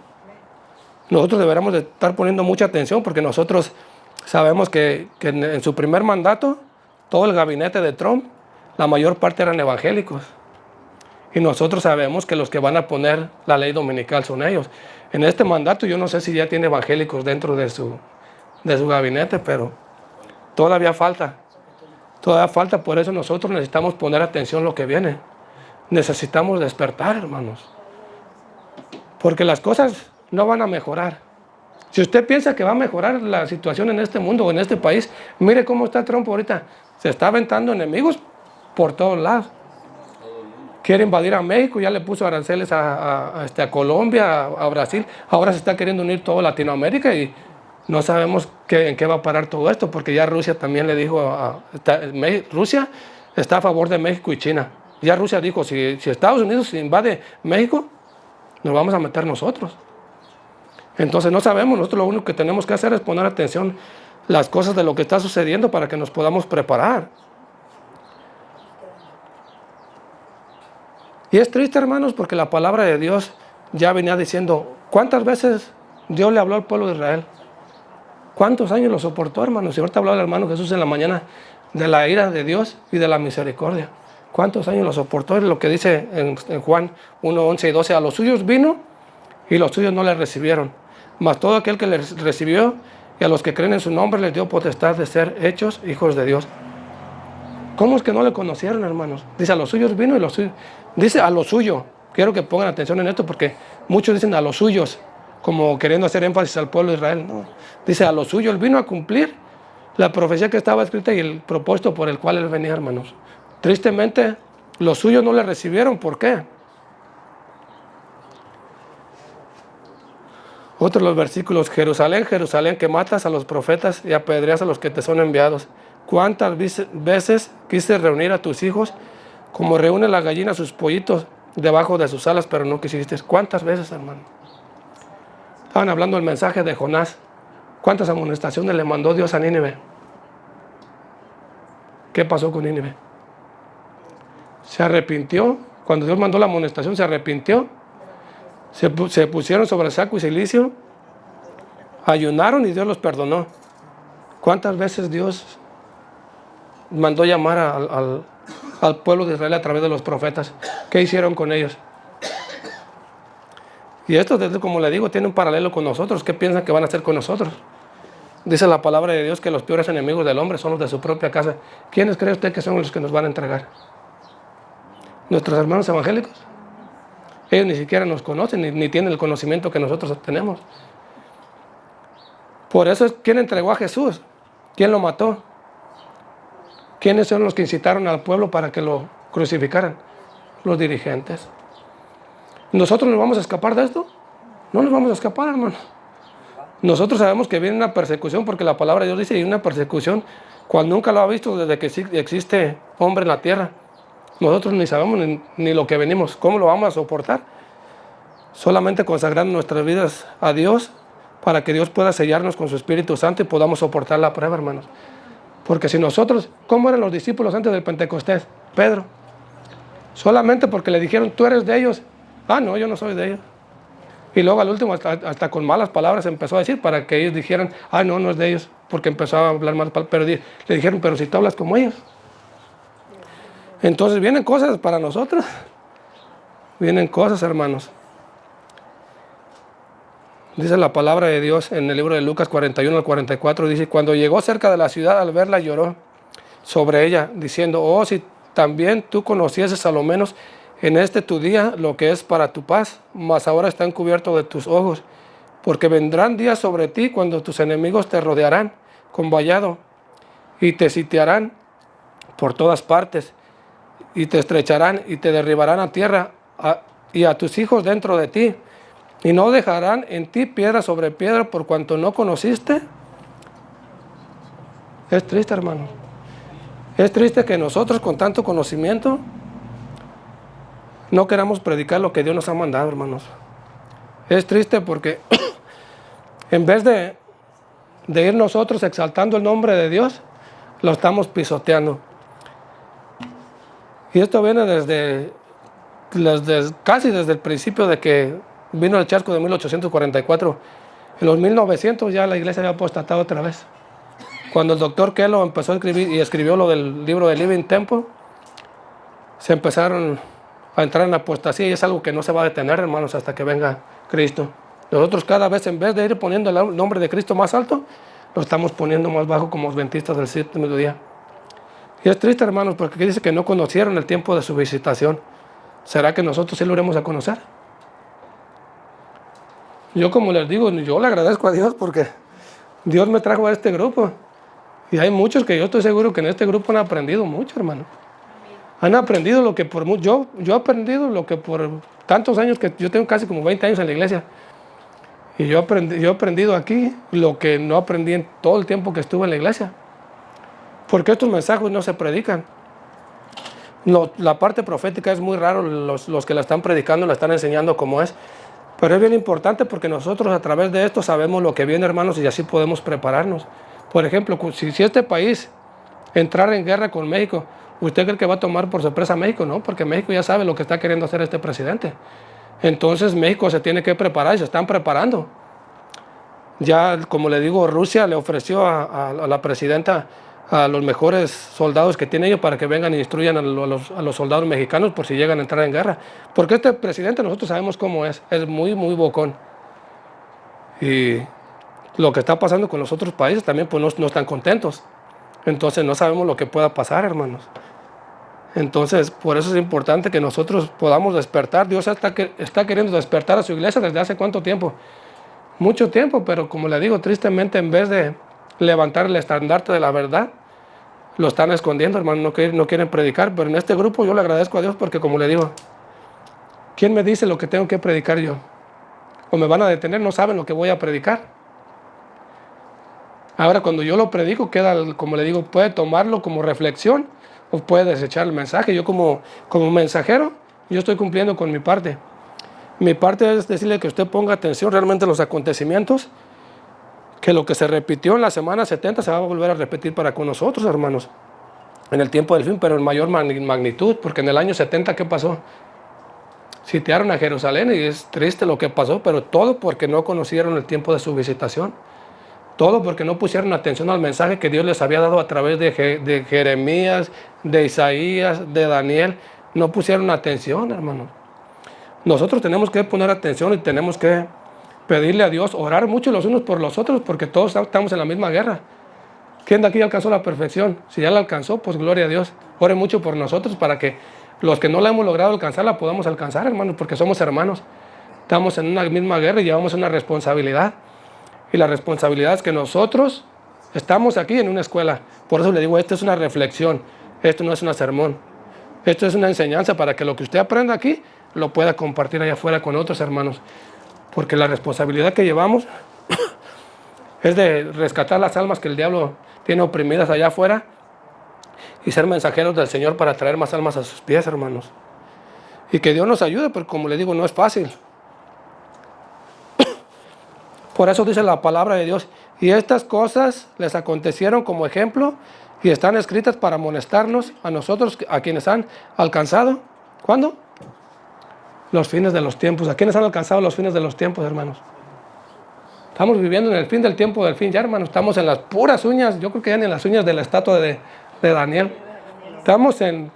Nosotros deberíamos de estar poniendo mucha atención, porque nosotros sabemos que en su primer mandato, todo el gabinete de Trump, la mayor parte eran evangélicos. Y nosotros sabemos que los que van a poner la ley dominical son ellos. En este mandato yo no sé si ya tiene evangélicos dentro de su gabinete, pero todavía falta. Todavía falta, por eso nosotros necesitamos poner atención a lo que viene. Necesitamos despertar, hermanos. Porque las cosas no van a mejorar. Si usted piensa que va a mejorar la situación en este mundo o en este país, mire cómo está Trump ahorita. Se está aventando enemigos por todos lados. Quiere invadir a México, ya le puso aranceles a Colombia, a Brasil. Ahora se está queriendo unir toda Latinoamérica, y no sabemos en qué va a parar todo esto, porque ya Rusia también le dijo, Rusia está a favor de México y China. Ya Rusia dijo, si Estados Unidos invade México, nos vamos a meter nosotros. Entonces no sabemos, nosotros lo único que tenemos que hacer es poner atención a las cosas de lo que está sucediendo para que nos podamos preparar. Y es triste, hermanos, porque la palabra de Dios ya venía diciendo, ¿cuántas veces Dios le habló al pueblo de Israel? ¿Cuántos años lo soportó, hermanos? Y ahorita hablaba el hermano Jesús en la mañana de la ira de Dios y de la misericordia. ¿Cuántos años lo soportó? Es lo que dice en Juan 1, 11 y 12, a los suyos vino y los suyos no le recibieron. Mas todo aquel que le recibió y a los que creen en su nombre les dio potestad de ser hechos hijos de Dios. ¿Cómo es que no le conocieron, hermanos? Dice, a los suyos vino y los suyos. Dice, a lo suyo. Quiero que pongan atención en esto, porque muchos dicen a los suyos, como queriendo hacer énfasis al pueblo de Israel. No. Dice, a lo suyo. Él vino a cumplir la profecía que estaba escrita y el propósito por el cual él venía, hermanos. Tristemente, los suyos no le recibieron. ¿Por qué? Otro de los versículos, Jerusalén, Jerusalén, que matas a los profetas y apedreas a los que te son enviados. ¿Cuántas veces quise reunir a tus hijos como reúne la gallina sus pollitos debajo de sus alas, pero no quisiste? ¿Cuántas veces, hermano? Estaban hablando del mensaje de Jonás. ¿Cuántas amonestaciones le mandó Dios a Nínive? ¿Qué pasó con Nínive? Se arrepintió. Cuando Dios mandó la amonestación, se arrepintió. Se pusieron sobre saco y cilicio, ayunaron y Dios los perdonó. ¿Cuántas veces Dios mandó llamar al pueblo de Israel a través de los profetas. ¿Qué hicieron con ellos? Y esto, como le digo, tiene un paralelo con nosotros. ¿Qué piensan que van a hacer con nosotros? Dice la palabra de Dios que los peores enemigos del hombre son los de su propia casa. ¿Quiénes cree usted que son los que nos van a entregar? ¿Nuestros hermanos evangélicos? Ellos ni siquiera nos conocen, ni tienen el conocimiento que nosotros tenemos. Por eso es ¿quién entregó a Jesús? ¿Quién lo mató? ¿Quiénes son los que incitaron al pueblo para que lo crucificaran? Los dirigentes. ¿Nosotros nos vamos a escapar de esto? No nos vamos a escapar, hermano. Nosotros sabemos que viene una persecución porque la palabra de Dios dice, y una persecución cual nunca lo ha visto desde que existe hombre en la tierra. Nosotros ni sabemos ni lo que venimos, cómo lo vamos a soportar. Solamente consagrando nuestras vidas a Dios para que Dios pueda sellarnos con su Espíritu Santo y podamos soportar la prueba, hermanos. Porque si nosotros, ¿cómo eran los discípulos antes del Pentecostés? Pedro. Solamente porque le dijeron, tú eres de ellos. Ah, no, yo no soy de ellos. Y luego al último, hasta con malas palabras empezó a decir para que ellos dijeran, ah, no, no es de ellos, porque empezó a hablar mal, pero le dijeron, pero si tú hablas como ellos. Entonces vienen cosas para nosotros. Vienen cosas, hermanos. Dice la palabra de Dios en el libro de Lucas 41 al 44, dice, cuando llegó cerca de la ciudad al verla lloró sobre ella, diciendo, oh, si también tú conocieses a lo menos en este tu día lo que es para tu paz, mas ahora está encubierto de tus ojos, porque vendrán días sobre ti cuando tus enemigos te rodearán con vallado y te sitiarán por todas partes y te estrecharán y te derribarán a tierra y a tus hijos dentro de ti. Y no dejarán en ti piedra sobre piedra por cuanto no conociste. Es triste, hermano. Es triste que nosotros con tanto conocimiento no queramos predicar lo que Dios nos ha mandado, hermanos. Es triste porque en vez de ir nosotros exaltando el nombre de Dios, lo estamos pisoteando. Y esto viene casi desde el principio de que vino el chasco de 1844. En los 1900 ya la iglesia había apostatado otra vez. Cuando el doctor Kellogg empezó a escribir y escribió lo del libro de Living Temple, se empezaron a entrar en apostasía y es algo que no se va a detener, hermanos, hasta que venga Cristo. Nosotros cada vez, en vez de ir poniendo el nombre de Cristo más alto, lo estamos poniendo más bajo como adventistas del séptimo día. Y es triste, hermanos, porque aquí dice que no conocieron el tiempo de su visitación. ¿Será que nosotros sí lo iremos a conocer? Yo, como les digo, yo le agradezco a Dios porque Dios me trajo a este grupo. Y hay muchos que yo estoy seguro que en este grupo han aprendido mucho, hermano. Han aprendido lo que yo he aprendido lo que por tantos años, que yo tengo casi como 20 años en la iglesia. Y yo he aprendido aquí lo que no aprendí en todo el tiempo que estuve en la iglesia. Porque estos mensajes no se predican. La parte profética es muy raro, los que la están predicando, la están enseñando como es. Pero es bien importante porque nosotros a través de esto sabemos lo que viene, hermanos, y así podemos prepararnos. Por ejemplo, si este país entrara en guerra con México, ¿usted cree que va a tomar por sorpresa a México? No, porque México ya sabe lo que está queriendo hacer este presidente. Entonces México se tiene que preparar y se están preparando. Ya, como le digo, Rusia le ofreció a la presidenta a los mejores soldados que tiene ellos para que vengan y instruyan a los soldados mexicanos por si llegan a entrar en guerra. Porque este presidente nosotros sabemos cómo es muy, muy bocón. Y lo que está pasando con los otros países también pues no están contentos. Entonces no sabemos lo que pueda pasar, hermanos. Entonces, por eso es importante que nosotros podamos despertar. Dios está queriendo despertar a su iglesia desde hace ¿cuánto tiempo? Mucho tiempo, pero como le digo, tristemente en vez de levantar el estandarte de la verdad, lo están escondiendo, hermano, no quieren predicar. Pero en este grupo yo le agradezco a Dios porque, como le digo, ¿quién me dice lo que tengo que predicar yo? O me van a detener, no saben lo que voy a predicar. Ahora, cuando yo lo predico, como le digo, puede tomarlo como reflexión o puede desechar el mensaje. Yo como mensajero, yo estoy cumpliendo con mi parte. Mi parte es decirle que usted ponga atención realmente a los acontecimientos, que lo que se repitió en la semana 70 se va a volver a repetir para con nosotros, hermanos, en el tiempo del fin, pero en mayor magnitud, porque en el año 70, ¿qué pasó? Sitiaron a Jerusalén y es triste lo que pasó, pero todo porque no conocieron el tiempo de su visitación. Todo porque no pusieron atención al mensaje que Dios les había dado a través de Jeremías, de Isaías, de Daniel. No pusieron atención, hermanos. Nosotros tenemos que poner atención y tenemos que pedirle a Dios, orar mucho los unos por los otros, porque todos estamos en la misma guerra. ¿Quién de aquí alcanzó la perfección? Si ya la alcanzó, pues gloria a Dios. Ore mucho por nosotros para que los que no la hemos logrado alcanzar, la podamos alcanzar, hermanos, porque somos hermanos. Estamos en una misma guerra y llevamos una responsabilidad. Y la responsabilidad es que nosotros estamos aquí en una escuela. Por eso le digo, esto es una reflexión, esto no es un sermón. Esto es una enseñanza para que lo que usted aprenda aquí lo pueda compartir allá afuera con otros hermanos. Porque la responsabilidad que llevamos es de rescatar las almas que el diablo tiene oprimidas allá afuera y ser mensajeros del Señor para traer más almas a sus pies, hermanos. Y que Dios nos ayude, porque como le digo, no es fácil. Por eso dice la palabra de Dios, y estas cosas les acontecieron como ejemplo y están escritas para amonestarnos a nosotros, a quienes han alcanzado. ¿Cuándo? Los fines de los tiempos. ¿A quiénes han alcanzado los fines de los tiempos, hermanos? Estamos viviendo en el fin del tiempo del fin ya, hermanos. Estamos en las puras uñas, yo creo que ya ni en las uñas de la estatua de Daniel. Estamos en,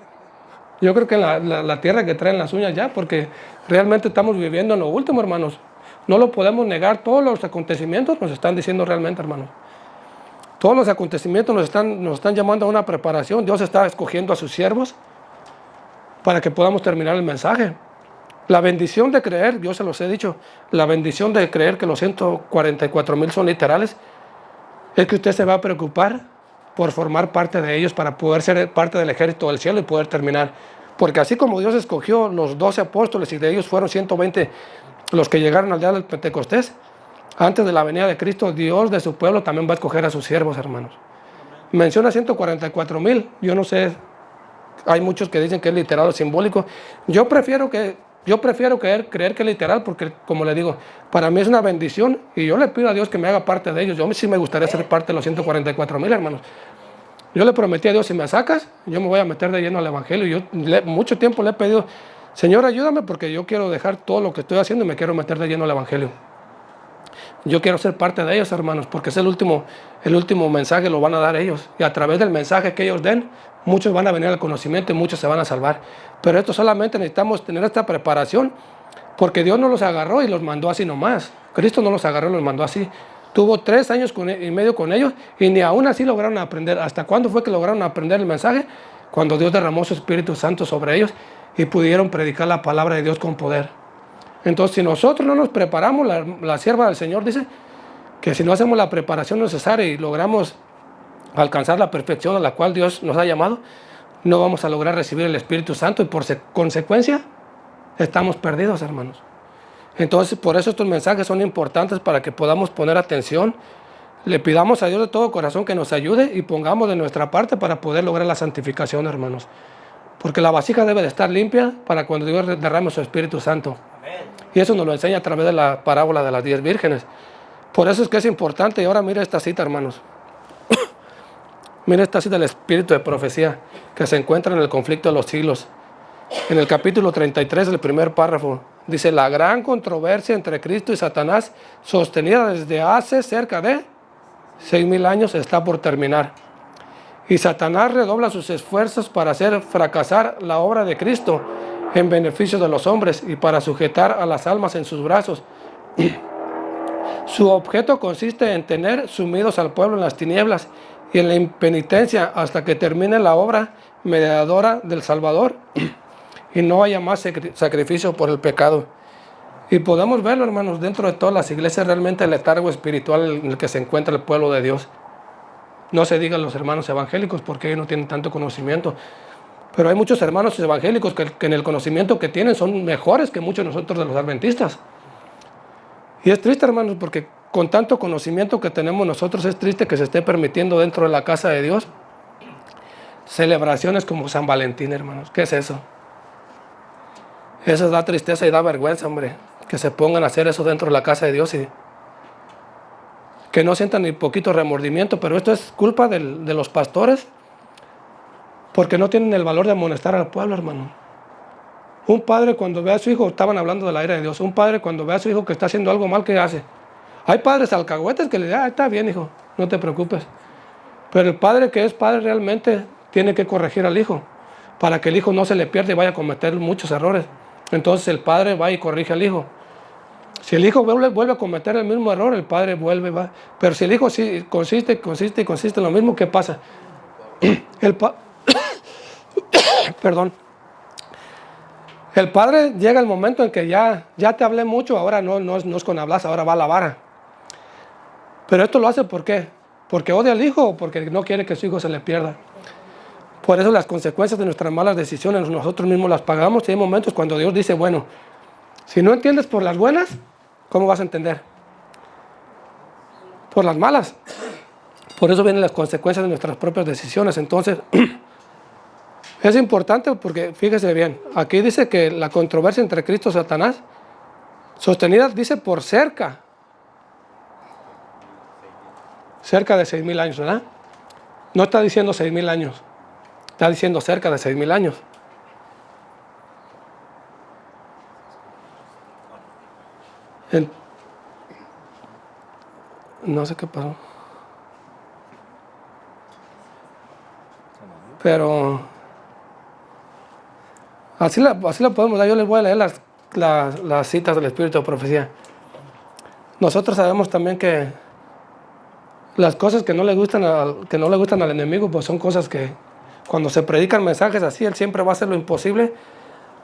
yo creo que en la tierra que traen las uñas ya, porque realmente estamos viviendo en lo último, hermanos. No lo podemos negar, todos los acontecimientos nos están diciendo realmente, hermanos. Todos los acontecimientos nos están llamando a una preparación. Dios está escogiendo a sus siervos para que podamos terminar el mensaje. La bendición de creer, yo se los he dicho, la bendición de creer que los 144,000 son literales, es que usted se va a preocupar por formar parte de ellos para poder ser parte del ejército del cielo y poder terminar. Porque así como Dios escogió los 12 apóstoles y de ellos fueron 120 los que llegaron al día del Pentecostés, antes de la venida de Cristo, Dios de su pueblo también va a escoger a sus siervos, hermanos. Menciona 144,000, yo no sé, hay muchos que dicen que es literal o simbólico. Yo prefiero creer que es literal, porque como le digo, para mí es una bendición y yo le pido a Dios que me haga parte de ellos. Yo sí me gustaría ser parte de los 144,000, hermanos. Yo le prometí a Dios, si me sacas, yo me voy a meter de lleno al Evangelio. Mucho tiempo le he pedido, Señor, ayúdame, porque yo quiero dejar todo lo que estoy haciendo y me quiero meter de lleno al Evangelio. Yo quiero ser parte de ellos, hermanos, porque es el último mensaje, lo van a dar ellos. Y a través del mensaje que ellos den, muchos van a venir al conocimiento y muchos se van a salvar. Pero esto solamente necesitamos tener esta preparación, porque Dios no los agarró y los mandó así nomás. Cristo no los agarró y los mandó así. Tuvo 3 años y medio con ellos y ni aún así lograron aprender. ¿Hasta cuándo fue que lograron aprender el mensaje? Cuando Dios derramó su Espíritu Santo sobre ellos y pudieron predicar la palabra de Dios con poder. Entonces, si nosotros no nos preparamos, la sierva del Señor dice que si no hacemos la preparación necesaria y logramos alcanzar la perfección a la cual Dios nos ha llamado, no vamos a lograr recibir el Espíritu Santo y por consecuencia estamos perdidos, hermanos. Entonces, por eso estos mensajes son importantes para que podamos poner atención, le pidamos a Dios de todo corazón que nos ayude y pongamos de nuestra parte para poder lograr la santificación, hermanos. Porque la vasija debe de estar limpia para cuando Dios derrame su Espíritu Santo. Y eso nos lo enseña a través de la parábola de las 10 vírgenes. Por eso es que es importante. Y ahora mire esta cita, hermanos. Mire esta cita del espíritu de profecía que se encuentra en el conflicto de los siglos. En el capítulo 33, el primer párrafo, dice: la gran controversia entre Cristo y Satanás, sostenida desde hace cerca de 6,000 años, está por terminar. Y Satanás redobla sus esfuerzos para hacer fracasar la obra de Cristo en beneficio de los hombres y para sujetar a las almas en sus brazos. Su objeto consiste en tener sumidos al pueblo en las tinieblas y en la impenitencia hasta que termine la obra mediadora del Salvador y no haya más sacrificio por el pecado. Y podemos verlo, hermanos, dentro de todas las iglesias, realmente el letargo espiritual en el que se encuentra el pueblo de Dios. No se digan los hermanos evangélicos porque ellos no tienen tanto conocimiento. Pero hay muchos hermanos evangélicos que en el conocimiento que tienen son mejores que muchos de nosotros de los adventistas. Y es triste, hermanos, porque con tanto conocimiento que tenemos nosotros, es triste que se esté permitiendo dentro de la casa de Dios celebraciones como San Valentín, hermanos. ¿Qué es eso? Eso da tristeza y da vergüenza, hombre, que se pongan a hacer eso dentro de la casa de Dios y que no sientan ni poquito remordimiento. Pero esto es culpa de los pastores, porque no tienen el valor de amonestar al pueblo, hermano. Un padre cuando ve a su hijo, estaban hablando de la ira de Dios, un padre cuando ve a su hijo que está haciendo algo mal, ¿qué hace? Hay padres alcahuetes que le dicen, está bien, hijo, no te preocupes. Pero el padre que es padre realmente tiene que corregir al hijo para que el hijo no se le pierda y vaya a cometer muchos errores. Entonces el padre va y corrige al hijo. Si el hijo vuelve a cometer el mismo error, el padre vuelve y va. Pero si el hijo sí consiste en lo mismo, ¿qué pasa? Perdón. El padre llega el momento en que ya te hablé mucho, ahora no es con hablar, ahora va a la vara. Pero esto lo hace ¿por qué? Porque odia al hijo o porque no quiere que su hijo se le pierda. Por eso las consecuencias de nuestras malas decisiones nosotros mismos las pagamos y hay momentos cuando Dios dice, bueno, si no entiendes por las buenas, ¿cómo vas a entender? Por las malas. Por eso vienen las consecuencias de nuestras propias decisiones. Entonces, es importante porque, fíjese bien, aquí dice que la controversia entre Cristo y Satanás, sostenida, dice, por cerca de 6,000 años, ¿verdad? No está diciendo 6,000 años, está diciendo cerca de 6,000 años. No sé qué pasó. Pero así la podemos dar. Yo les voy a leer las citas del Espíritu de Profecía. Nosotros sabemos también que las cosas que no le gustan al enemigo, pues son cosas que cuando se predican mensajes así, él siempre va a hacer lo imposible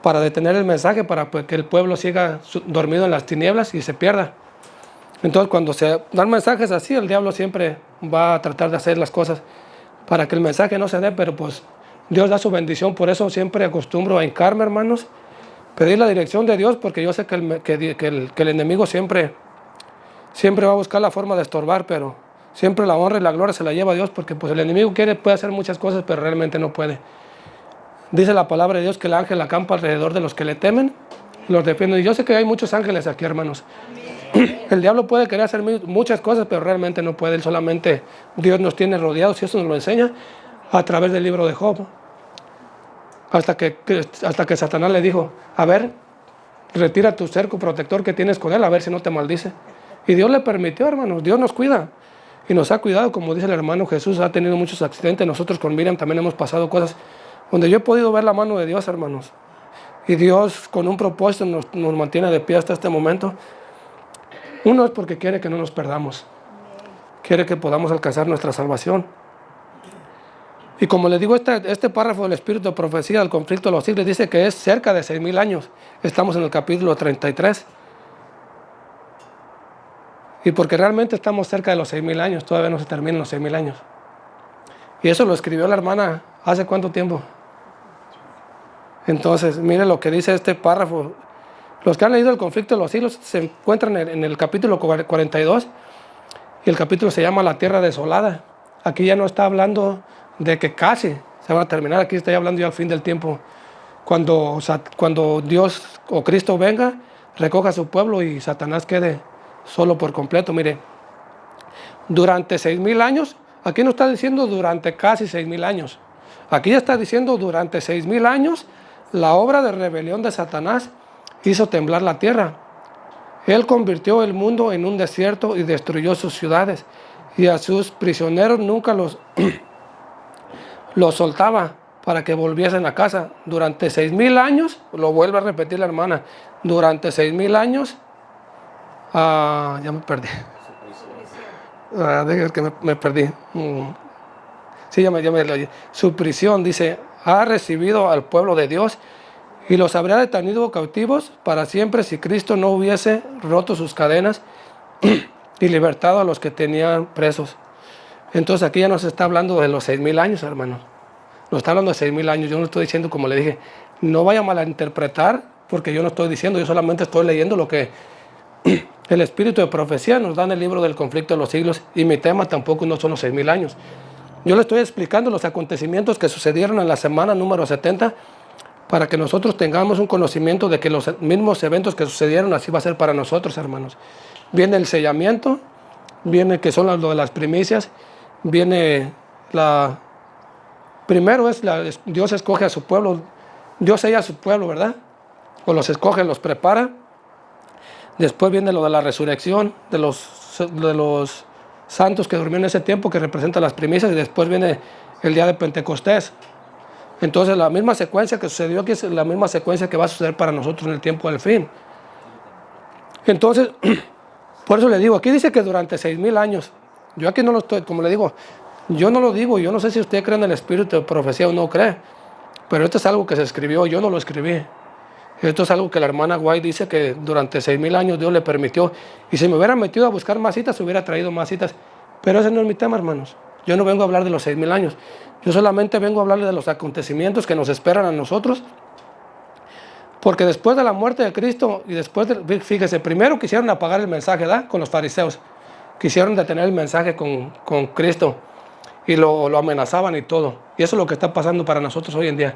para detener el mensaje, para que el pueblo siga dormido en las tinieblas y se pierda. Entonces, cuando se dan mensajes así, el diablo siempre va a tratar de hacer las cosas para que el mensaje no se dé, pero pues Dios da su bendición. Por eso siempre acostumbro a hincarme, hermanos, pedir la dirección de Dios, porque yo sé que el enemigo siempre va a buscar la forma de estorbar, pero siempre la honra y la gloria se la lleva a Dios, porque pues el enemigo puede hacer muchas cosas, pero realmente no puede. Dice la palabra de Dios que el ángel acampa alrededor de los que le temen y los defiende. Y yo sé que hay muchos ángeles aquí, hermanos. El diablo puede querer hacer muchas cosas, pero realmente no puede. Él solamente, Dios nos tiene rodeados y eso nos lo enseña a través del libro de Job. Hasta que Satanás le dijo, a ver, retira tu cerco protector que tienes con él, a ver si no te maldice. Y Dios le permitió, hermanos. Dios nos cuida y nos ha cuidado. Como dice el hermano Jesús, ha tenido muchos accidentes. Nosotros con Miriam también hemos pasado cosas donde yo he podido ver la mano de Dios, hermanos. Y Dios con un propósito nos mantiene de pie hasta este momento. Uno es porque quiere que no nos perdamos. Quiere que podamos alcanzar nuestra salvación. Y como les digo, este párrafo del Espíritu de Profecía del conflicto de los siglos dice que es cerca de 6,000 años. Estamos en el capítulo 33. Y porque realmente estamos cerca de los 6,000 años, todavía no se terminan los 6,000 años. Y eso lo escribió la hermana ¿hace cuánto tiempo? Entonces, miren lo que dice este párrafo. Los que han leído el conflicto de los siglos se encuentran en el capítulo 42 y el capítulo se llama La Tierra Desolada. Aquí ya no está hablando de que casi se va a terminar, aquí está hablando ya al fin del tiempo. Cuando Dios o Cristo venga, recoja a su pueblo y Satanás quede solo por completo. Mire, durante 6,000 años, aquí no está diciendo durante casi 6,000 años. Aquí ya está diciendo durante 6,000 años, la obra de rebelión de Satanás hizo temblar la tierra. Él convirtió el mundo en un desierto y destruyó sus ciudades. Y a sus prisioneros nunca los soltaba para que volviesen a casa. Durante 6,000 años, lo vuelve a repetir la hermana, durante 6,000 años, ya me perdí. Que me perdí. Sí, ya me lo. Su prisión, dice, ha recibido al pueblo de Dios y los habría detenido cautivos para siempre si Cristo no hubiese roto sus cadenas y libertado a los que tenían presos. Entonces aquí ya no se está hablando de los 6,000 años, hermanos. No está hablando de 6,000 años. Yo no estoy diciendo, como le dije, no vaya a malinterpretar, porque yo no estoy diciendo, yo solamente estoy leyendo lo que el Espíritu de Profecía nos da en el libro del conflicto de los siglos, y mi tema tampoco no son los 6,000 años. Yo le estoy explicando los acontecimientos que sucedieron en la semana número 70, para que nosotros tengamos un conocimiento de que los mismos eventos que sucedieron, así va a ser para nosotros, hermanos. Viene el sellamiento, viene que son lo de las primicias, viene primero Dios escoge a su pueblo, Dios sella a su pueblo, ¿verdad? O los escoge, los prepara. Después viene lo de la resurrección de los santos que durmieron en ese tiempo, que representa las primicias, y después viene el día de Pentecostés. Entonces la misma secuencia que sucedió aquí es la misma secuencia que va a suceder para nosotros en el tiempo del fin. Entonces, por eso le digo, aquí dice que durante 6,000 años, yo aquí no lo estoy, como le digo, yo no lo digo, yo no sé si usted cree en el espíritu de profecía o no cree, pero esto es algo que se escribió, yo no lo escribí. Esto es algo que la hermana White dice que durante 6,000 años Dios le permitió, y si me hubiera metido a buscar más citas, hubiera traído más citas, pero ese no es mi tema, hermanos. Yo no vengo a hablar de los 6,000 años, yo solamente vengo a hablar de los acontecimientos que nos esperan a nosotros. Porque después de la muerte de Cristo, y después, fíjese, primero quisieron apagar el mensaje, ¿verdad? Con los fariseos. Quisieron detener el mensaje con Cristo. Y lo amenazaban y todo. Y eso es lo que está pasando para nosotros hoy en día.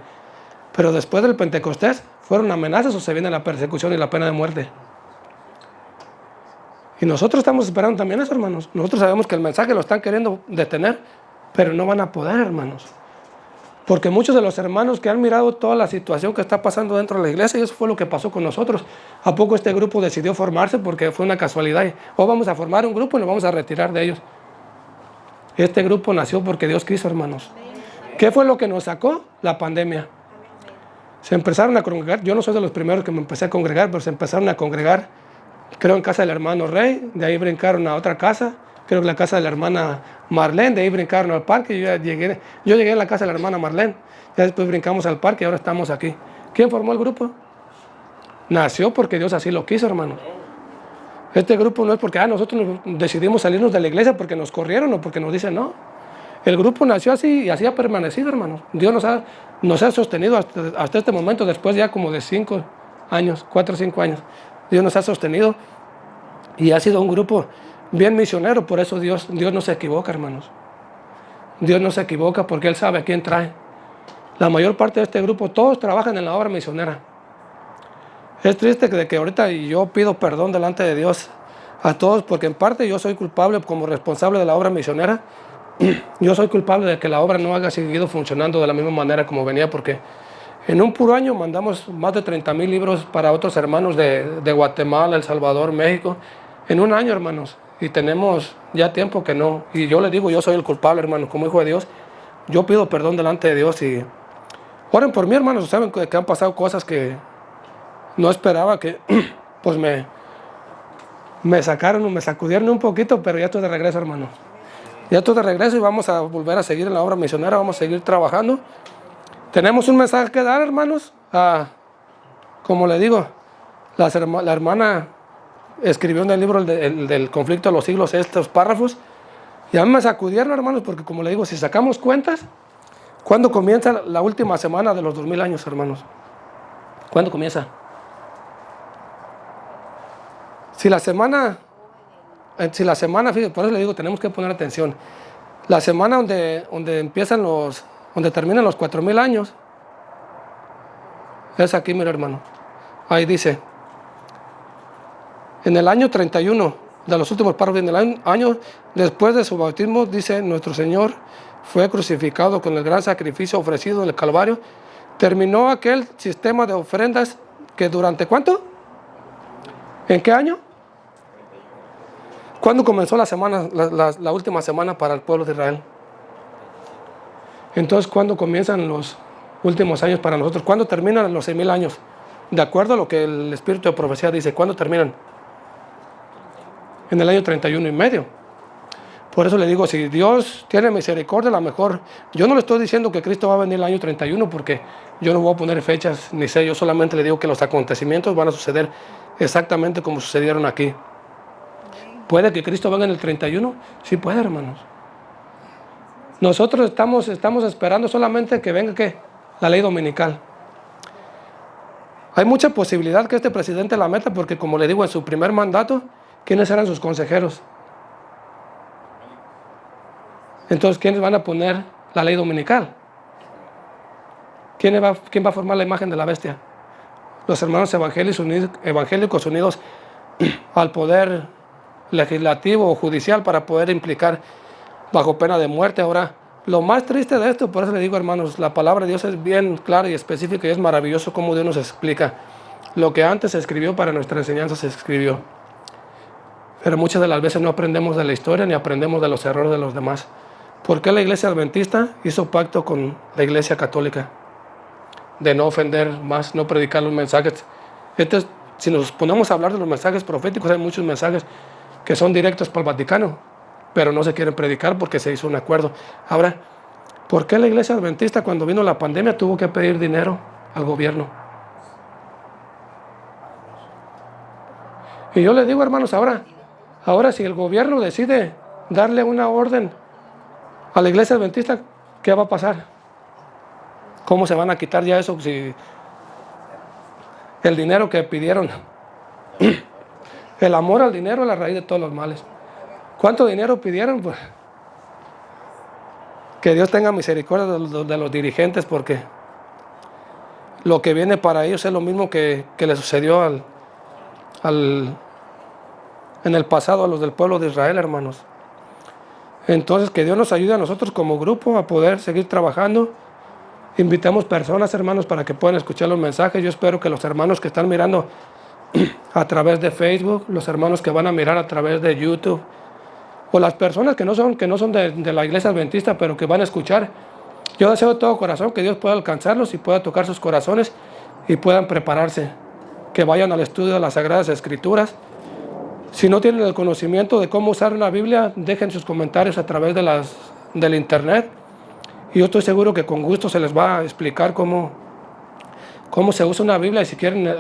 Pero después del Pentecostés, ¿fueron amenazas o se viene la persecución y la pena de muerte? Y nosotros estamos esperando también eso, hermanos. Nosotros sabemos que el mensaje lo están queriendo detener, pero no van a poder, hermanos. Porque muchos de los hermanos que han mirado toda la situación que está pasando dentro de la iglesia, y eso fue lo que pasó con nosotros. ¿A poco este grupo decidió formarse? Porque fue una casualidad. O vamos a formar un grupo y nos vamos a retirar de ellos. Este grupo nació porque Dios quiso, hermanos. ¿Qué fue lo que nos sacó? La pandemia. Se empezaron a congregar. Yo no soy de los primeros que me empecé a congregar, pero se empezaron a congregar, creo, en casa del hermano Rey. De ahí brincaron a otra casa. Creo que la casa de la hermana Marlene, de ahí brincaron al parque. Yo llegué a la casa de la hermana Marlene, ya después brincamos al parque y ahora estamos aquí. ¿Quién formó el grupo? Nació porque Dios así lo quiso, hermano. Este grupo no es porque nosotros decidimos salirnos de la iglesia porque nos corrieron o porque nos dicen no. El grupo nació así y así ha permanecido, hermano. Dios nos ha sostenido hasta este momento, después ya como de 5 años, 4 o 5 años. Dios nos ha sostenido y ha sido un grupo bien misionero. Por eso Dios no se equivoca, hermanos. Dios no se equivoca porque Él sabe a quién trae. La mayor parte de este grupo, todos trabajan en la obra misionera. Es triste de que ahorita yo pido perdón delante de Dios a todos, porque en parte yo soy culpable como responsable de la obra misionera. Yo soy culpable de que la obra no haya seguido funcionando de la misma manera como venía, porque en un puro año mandamos más de 30,000 libros para otros hermanos de Guatemala, El Salvador, México. En un año, hermanos. Y tenemos ya tiempo que no. Y yo les digo, yo soy el culpable, hermano, como hijo de Dios. Yo pido perdón delante de Dios y oren por mí, hermanos. Saben que han pasado cosas que no esperaba, que pues me sacaron, me sacudieron un poquito, pero ya estoy de regreso, hermano. Ya estoy de regreso y vamos a volver a seguir en la obra misionera, vamos a seguir trabajando. Tenemos un mensaje que dar, hermanos. Como le digo, la hermana escribió en el libro del conflicto de los siglos estos párrafos, y a mí me sacudieron, hermanos, porque como le digo, si sacamos cuentas, ¿cuándo comienza la última semana de los 2000 años, hermanos? ¿Cuándo comienza? Si la semana, fíjate, por eso le digo, tenemos que poner atención. La semana donde terminan los 4000 años, es aquí, mira, hermano. Ahí dice, en el año 31, de los últimos párrafos, en el año después de su bautismo, dice, nuestro Señor fue crucificado con el gran sacrificio ofrecido en el Calvario. Terminó aquel sistema de ofrendas que durante, ¿cuánto? ¿En qué año? ¿Cuándo comenzó la última semana para el pueblo de Israel? Entonces, ¿cuándo comienzan los últimos años para nosotros? ¿Cuándo terminan los 6000 años? De acuerdo a lo que el espíritu de profecía dice, ¿cuándo terminan? En el año 31 y medio. Por eso le digo, si Dios tiene misericordia, a lo mejor, yo no le estoy diciendo que Cristo va a venir el año 31, porque yo no voy a poner fechas ni sé, yo solamente le digo que los acontecimientos van a suceder exactamente como sucedieron aquí. ¿Puede que Cristo venga en el 31? Sí puede, hermanos. Nosotros estamos esperando solamente que venga, ¿qué? La ley dominical. Hay mucha posibilidad que este presidente la meta, porque como le digo, en su primer mandato, ¿quiénes eran sus consejeros? Entonces, ¿quiénes van a poner la ley dominical? ¿Quién va a formar la imagen de la bestia? Los hermanos evangélicos unidos al poder legislativo o judicial para poder implicar bajo pena de muerte. Ahora, lo más triste de esto, por eso le digo, hermanos, la palabra de Dios es bien clara y específica, y es maravilloso cómo Dios nos explica. Lo que antes se escribió para nuestra enseñanza se escribió. pero muchas de las veces no aprendemos de la historia ni aprendemos de los errores de los demás. ¿Por qué la iglesia adventista hizo pacto con la iglesia católica? De no ofender más, no predicar los mensajes. Si nos ponemos a hablar de los mensajes proféticos, hay muchos mensajes que son directos para el Vaticano, pero no se quieren predicar porque se hizo un acuerdo. Ahora, ¿por qué la iglesia adventista cuando vino la pandemia tuvo que pedir dinero al gobierno? Y yo les digo, hermanos, ahora si el gobierno decide darle una orden a la iglesia adventista, ¿qué va a pasar? ¿Cómo se van a quitar ya eso si el dinero que pidieron? El amor al dinero es la raíz de todos los males. ¿Cuánto dinero pidieron? Pues que Dios tenga misericordia de los dirigentes, porque lo que viene para ellos es lo mismo que le sucedió en el pasado a los del pueblo de Israel, hermanos. Entonces, que Dios nos ayude a nosotros como grupo a poder seguir trabajando. Invitamos personas, hermanos, para que puedan escuchar los mensajes. Yo espero que los hermanos que están mirando a través de Facebook, los hermanos que van a mirar a través de YouTube, o las personas que no son de la iglesia adventista, pero que van a escuchar, yo deseo de todo corazón que Dios pueda alcanzarlos y pueda tocar sus corazones y puedan prepararse, que vayan al estudio de las Sagradas Escrituras. Si no tienen el conocimiento de cómo usar una Biblia, dejen sus comentarios a través del internet, y yo estoy seguro que con gusto se les va a explicar cómo se usa una Biblia. Y si quieren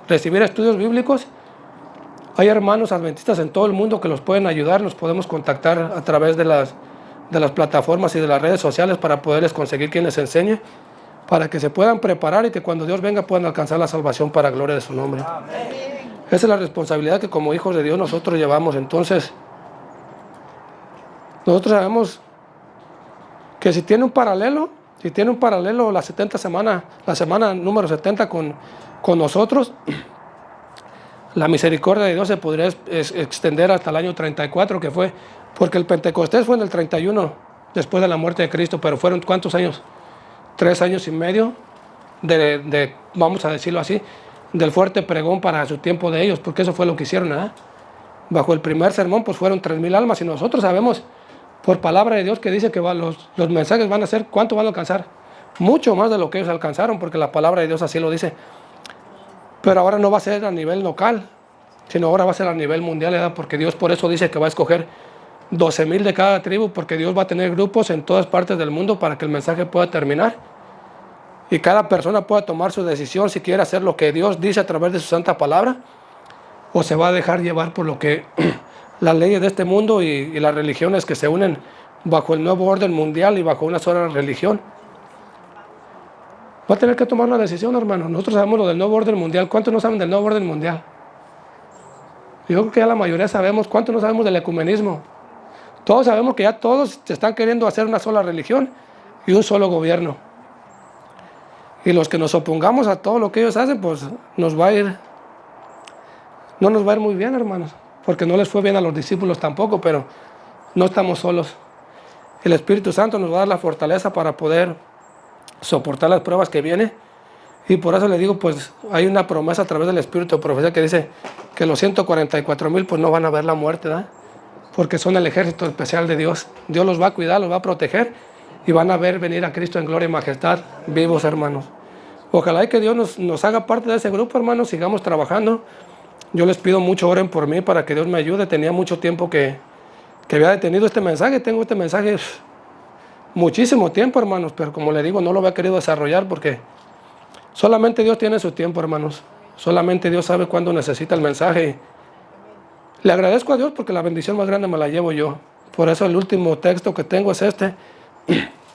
recibir estudios bíblicos, hay hermanos adventistas en todo el mundo que los pueden ayudar. Nos podemos contactar a través de las plataformas y de las redes sociales para poderles conseguir quien les enseñe, para que se puedan preparar y que cuando Dios venga puedan alcanzar la salvación para gloria de su nombre. Amén. Esa es la responsabilidad que como hijos de Dios nosotros llevamos. Entonces, nosotros sabemos que si tiene un paralelo la semana número 70 con nosotros, la misericordia de Dios se podría extender hasta el año 34, que fue, porque el Pentecostés fue en el 31, después de la muerte de Cristo, pero fueron ¿cuántos años? 3 años y medio vamos a decirlo así, del fuerte pregón para su tiempo de ellos, porque eso fue lo que hicieron, ¿eh? Bajo el primer sermón pues fueron 3,000 almas, y nosotros sabemos por palabra de Dios que dice que los mensajes van a ser, ¿cuánto van a alcanzar? Mucho más de lo que ellos alcanzaron, porque la palabra de Dios así lo dice. Pero ahora no va a ser a nivel local, sino ahora va a ser a nivel mundial, ¿verdad? Porque Dios por eso dice que va a escoger 12,000 de cada tribu, porque Dios va a tener grupos en todas partes del mundo para que el mensaje pueda terminar. Y cada persona pueda tomar su decisión si quiere hacer lo que Dios dice a través de su santa palabra, o se va a dejar llevar por lo que las leyes de este mundo y las religiones que se unen bajo el nuevo orden mundial y bajo una sola religión. Va a tener que tomar una decisión, hermano. Nosotros sabemos lo del nuevo orden mundial. ¿Cuántos no saben del nuevo orden mundial? Yo creo que ya la mayoría sabemos. ¿Cuántos no sabemos del ecumenismo? Todos sabemos que ya todos están queriendo hacer una sola religión y un solo gobierno. Y los que nos opongamos a todo lo que ellos hacen, pues no nos va a ir muy bien, hermanos, porque no les fue bien a los discípulos tampoco, pero no estamos solos. El Espíritu Santo nos va a dar la fortaleza para poder soportar las pruebas que vienen, y por eso le digo, pues hay una promesa a través del Espíritu de profecía que dice que los 144,000 pues no van a ver la muerte, ¿verdad? Porque son el ejército especial de Dios. Dios los va a cuidar, los va a proteger, y van a ver venir a Cristo en gloria y majestad, vivos, hermanos. Ojalá y que Dios nos haga parte de ese grupo, hermanos. Sigamos trabajando. Yo les pido mucho, oren por mí para que Dios me ayude. Tenía mucho tiempo que había detenido este mensaje. Tengo este mensaje muchísimo tiempo, hermanos, pero como le digo, no lo había querido desarrollar porque solamente Dios tiene su tiempo, hermanos. Solamente Dios sabe cuándo necesita el mensaje. Le agradezco a Dios porque la bendición más grande me la llevo yo. Por eso el último texto que tengo es este.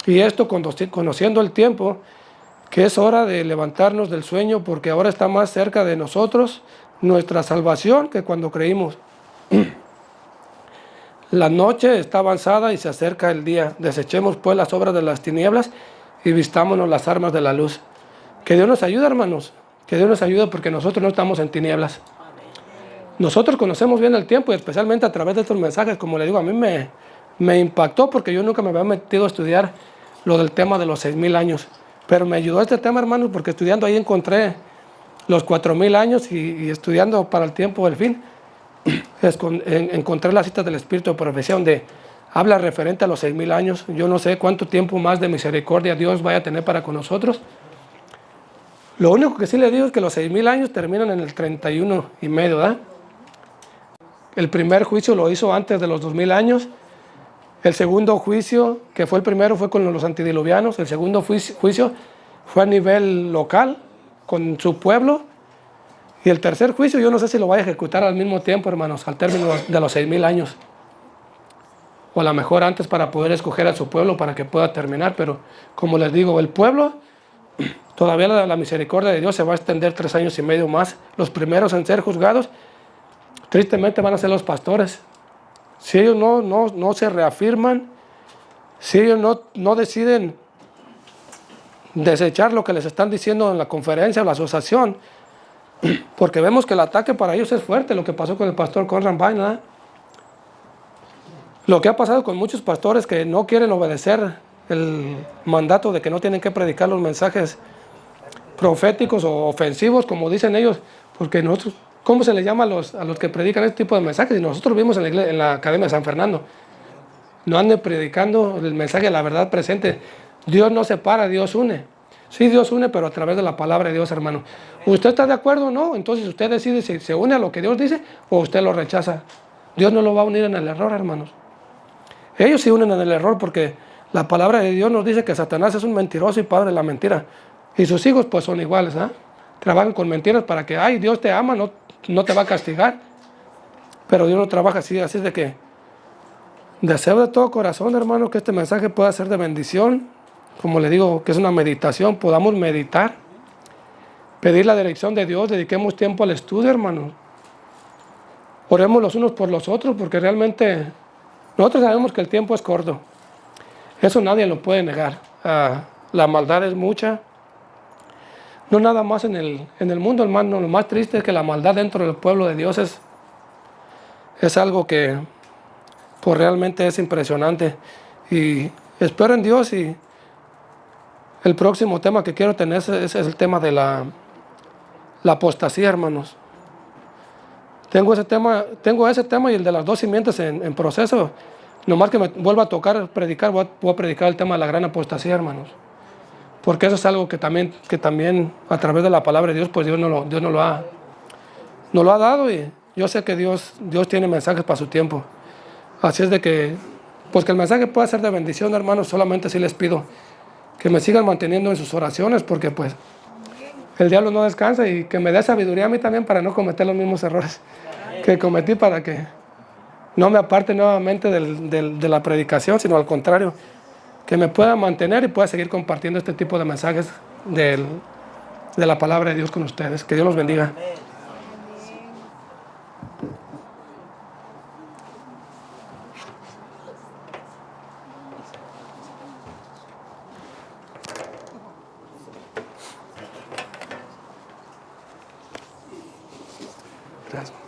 Y esto conociendo el tiempo, que es hora de levantarnos del sueño, porque ahora está más cerca de nosotros nuestra salvación que cuando creímos. La noche está avanzada y se acerca el día. Desechemos pues las obras de las tinieblas y vistámonos las armas de la luz. Que Dios nos ayude, hermanos. Que Dios nos ayude, porque nosotros no estamos en tinieblas. Nosotros conocemos bien el tiempo, y especialmente a través de estos mensajes, como le digo, a mí me impactó, porque yo nunca me había metido a estudiar lo del tema de los 6,000 años. Pero me ayudó este tema, hermanos, porque estudiando ahí encontré los 4,000 años y estudiando para el tiempo del fin. encontré la cita del Espíritu de Profecía donde habla referente a los 6,000 años. Yo no sé cuánto tiempo más de misericordia Dios vaya a tener para con nosotros. Lo único que sí le digo es que los 6,000 años terminan en el 31 y medio, ¿verdad? El primer juicio lo hizo antes de los 2,000 años. El segundo juicio, que fue el primero, fue con los antidiluvianos. El segundo juicio fue a nivel local, con su pueblo. Y el tercer juicio, yo no sé si lo va a ejecutar al mismo tiempo, hermanos, al término de los 6,000 años. O a lo mejor antes para poder escoger a su pueblo para que pueda terminar. Pero como les digo, el pueblo, todavía la misericordia de Dios se va a extender 3 años y medio más. Los primeros en ser juzgados, tristemente, van a ser los pastores. Si ellos no se reafirman, si ellos no deciden desechar lo que les están diciendo en la conferencia o la asociación, porque vemos que el ataque para ellos es fuerte, lo que pasó con el pastor Conrad Vine, ¿verdad? Lo que ha pasado con muchos pastores que no quieren obedecer el mandato de que no tienen que predicar los mensajes proféticos o ofensivos, como dicen ellos, porque nosotros, ¿cómo se les llama a los que predican este tipo de mensajes? Y nosotros vimos en la Academia de San Fernando, no anden predicando el mensaje de la verdad presente. Dios no separa, Dios une. Sí, Dios une, pero a través de la palabra de Dios, hermano. ¿Usted está de acuerdo o no? Entonces usted decide si se une a lo que Dios dice o usted lo rechaza. Dios no lo va a unir en el error, hermanos. Ellos se unen en el error porque la palabra de Dios nos dice que Satanás es un mentiroso y padre de la mentira. Y sus hijos pues son iguales, ¿eh? Trabajan con mentiras para que, ay, Dios te ama, no te va a castigar. Pero Dios no trabaja así es de que deseo de todo corazón, hermano, que este mensaje pueda ser de bendición. Como le digo, que es una meditación, podamos meditar, pedir la dirección de Dios, dediquemos tiempo al estudio, hermano. Oremos los unos por los otros, porque realmente nosotros sabemos que el tiempo es corto. Eso nadie lo puede negar. La maldad es mucha. No nada más en el mundo, hermano. Lo más triste es que la maldad dentro del pueblo de Dios es algo que pues realmente es impresionante. Y espero en Dios. Y el próximo tema que quiero tener es el tema de la apostasía, hermanos. Tengo ese tema y el de las 2 simientes en proceso. Nomás que me vuelva a tocar predicar, voy a predicar el tema de la gran apostasía, hermanos. Porque eso es algo que también a través de la palabra de Dios, pues Dios nos lo ha dado, y yo sé que Dios tiene mensajes para su tiempo. Así es de que, pues que el mensaje pueda ser de bendición, hermanos. Solamente sí les pido que me sigan manteniendo en sus oraciones, porque pues el diablo no descansa, y que me dé sabiduría a mí también para no cometer los mismos errores que cometí, para que no me aparte nuevamente de la predicación, sino al contrario, que me pueda mantener y pueda seguir compartiendo este tipo de mensajes de la palabra de Dios con ustedes. Que Dios los bendiga. Gracias.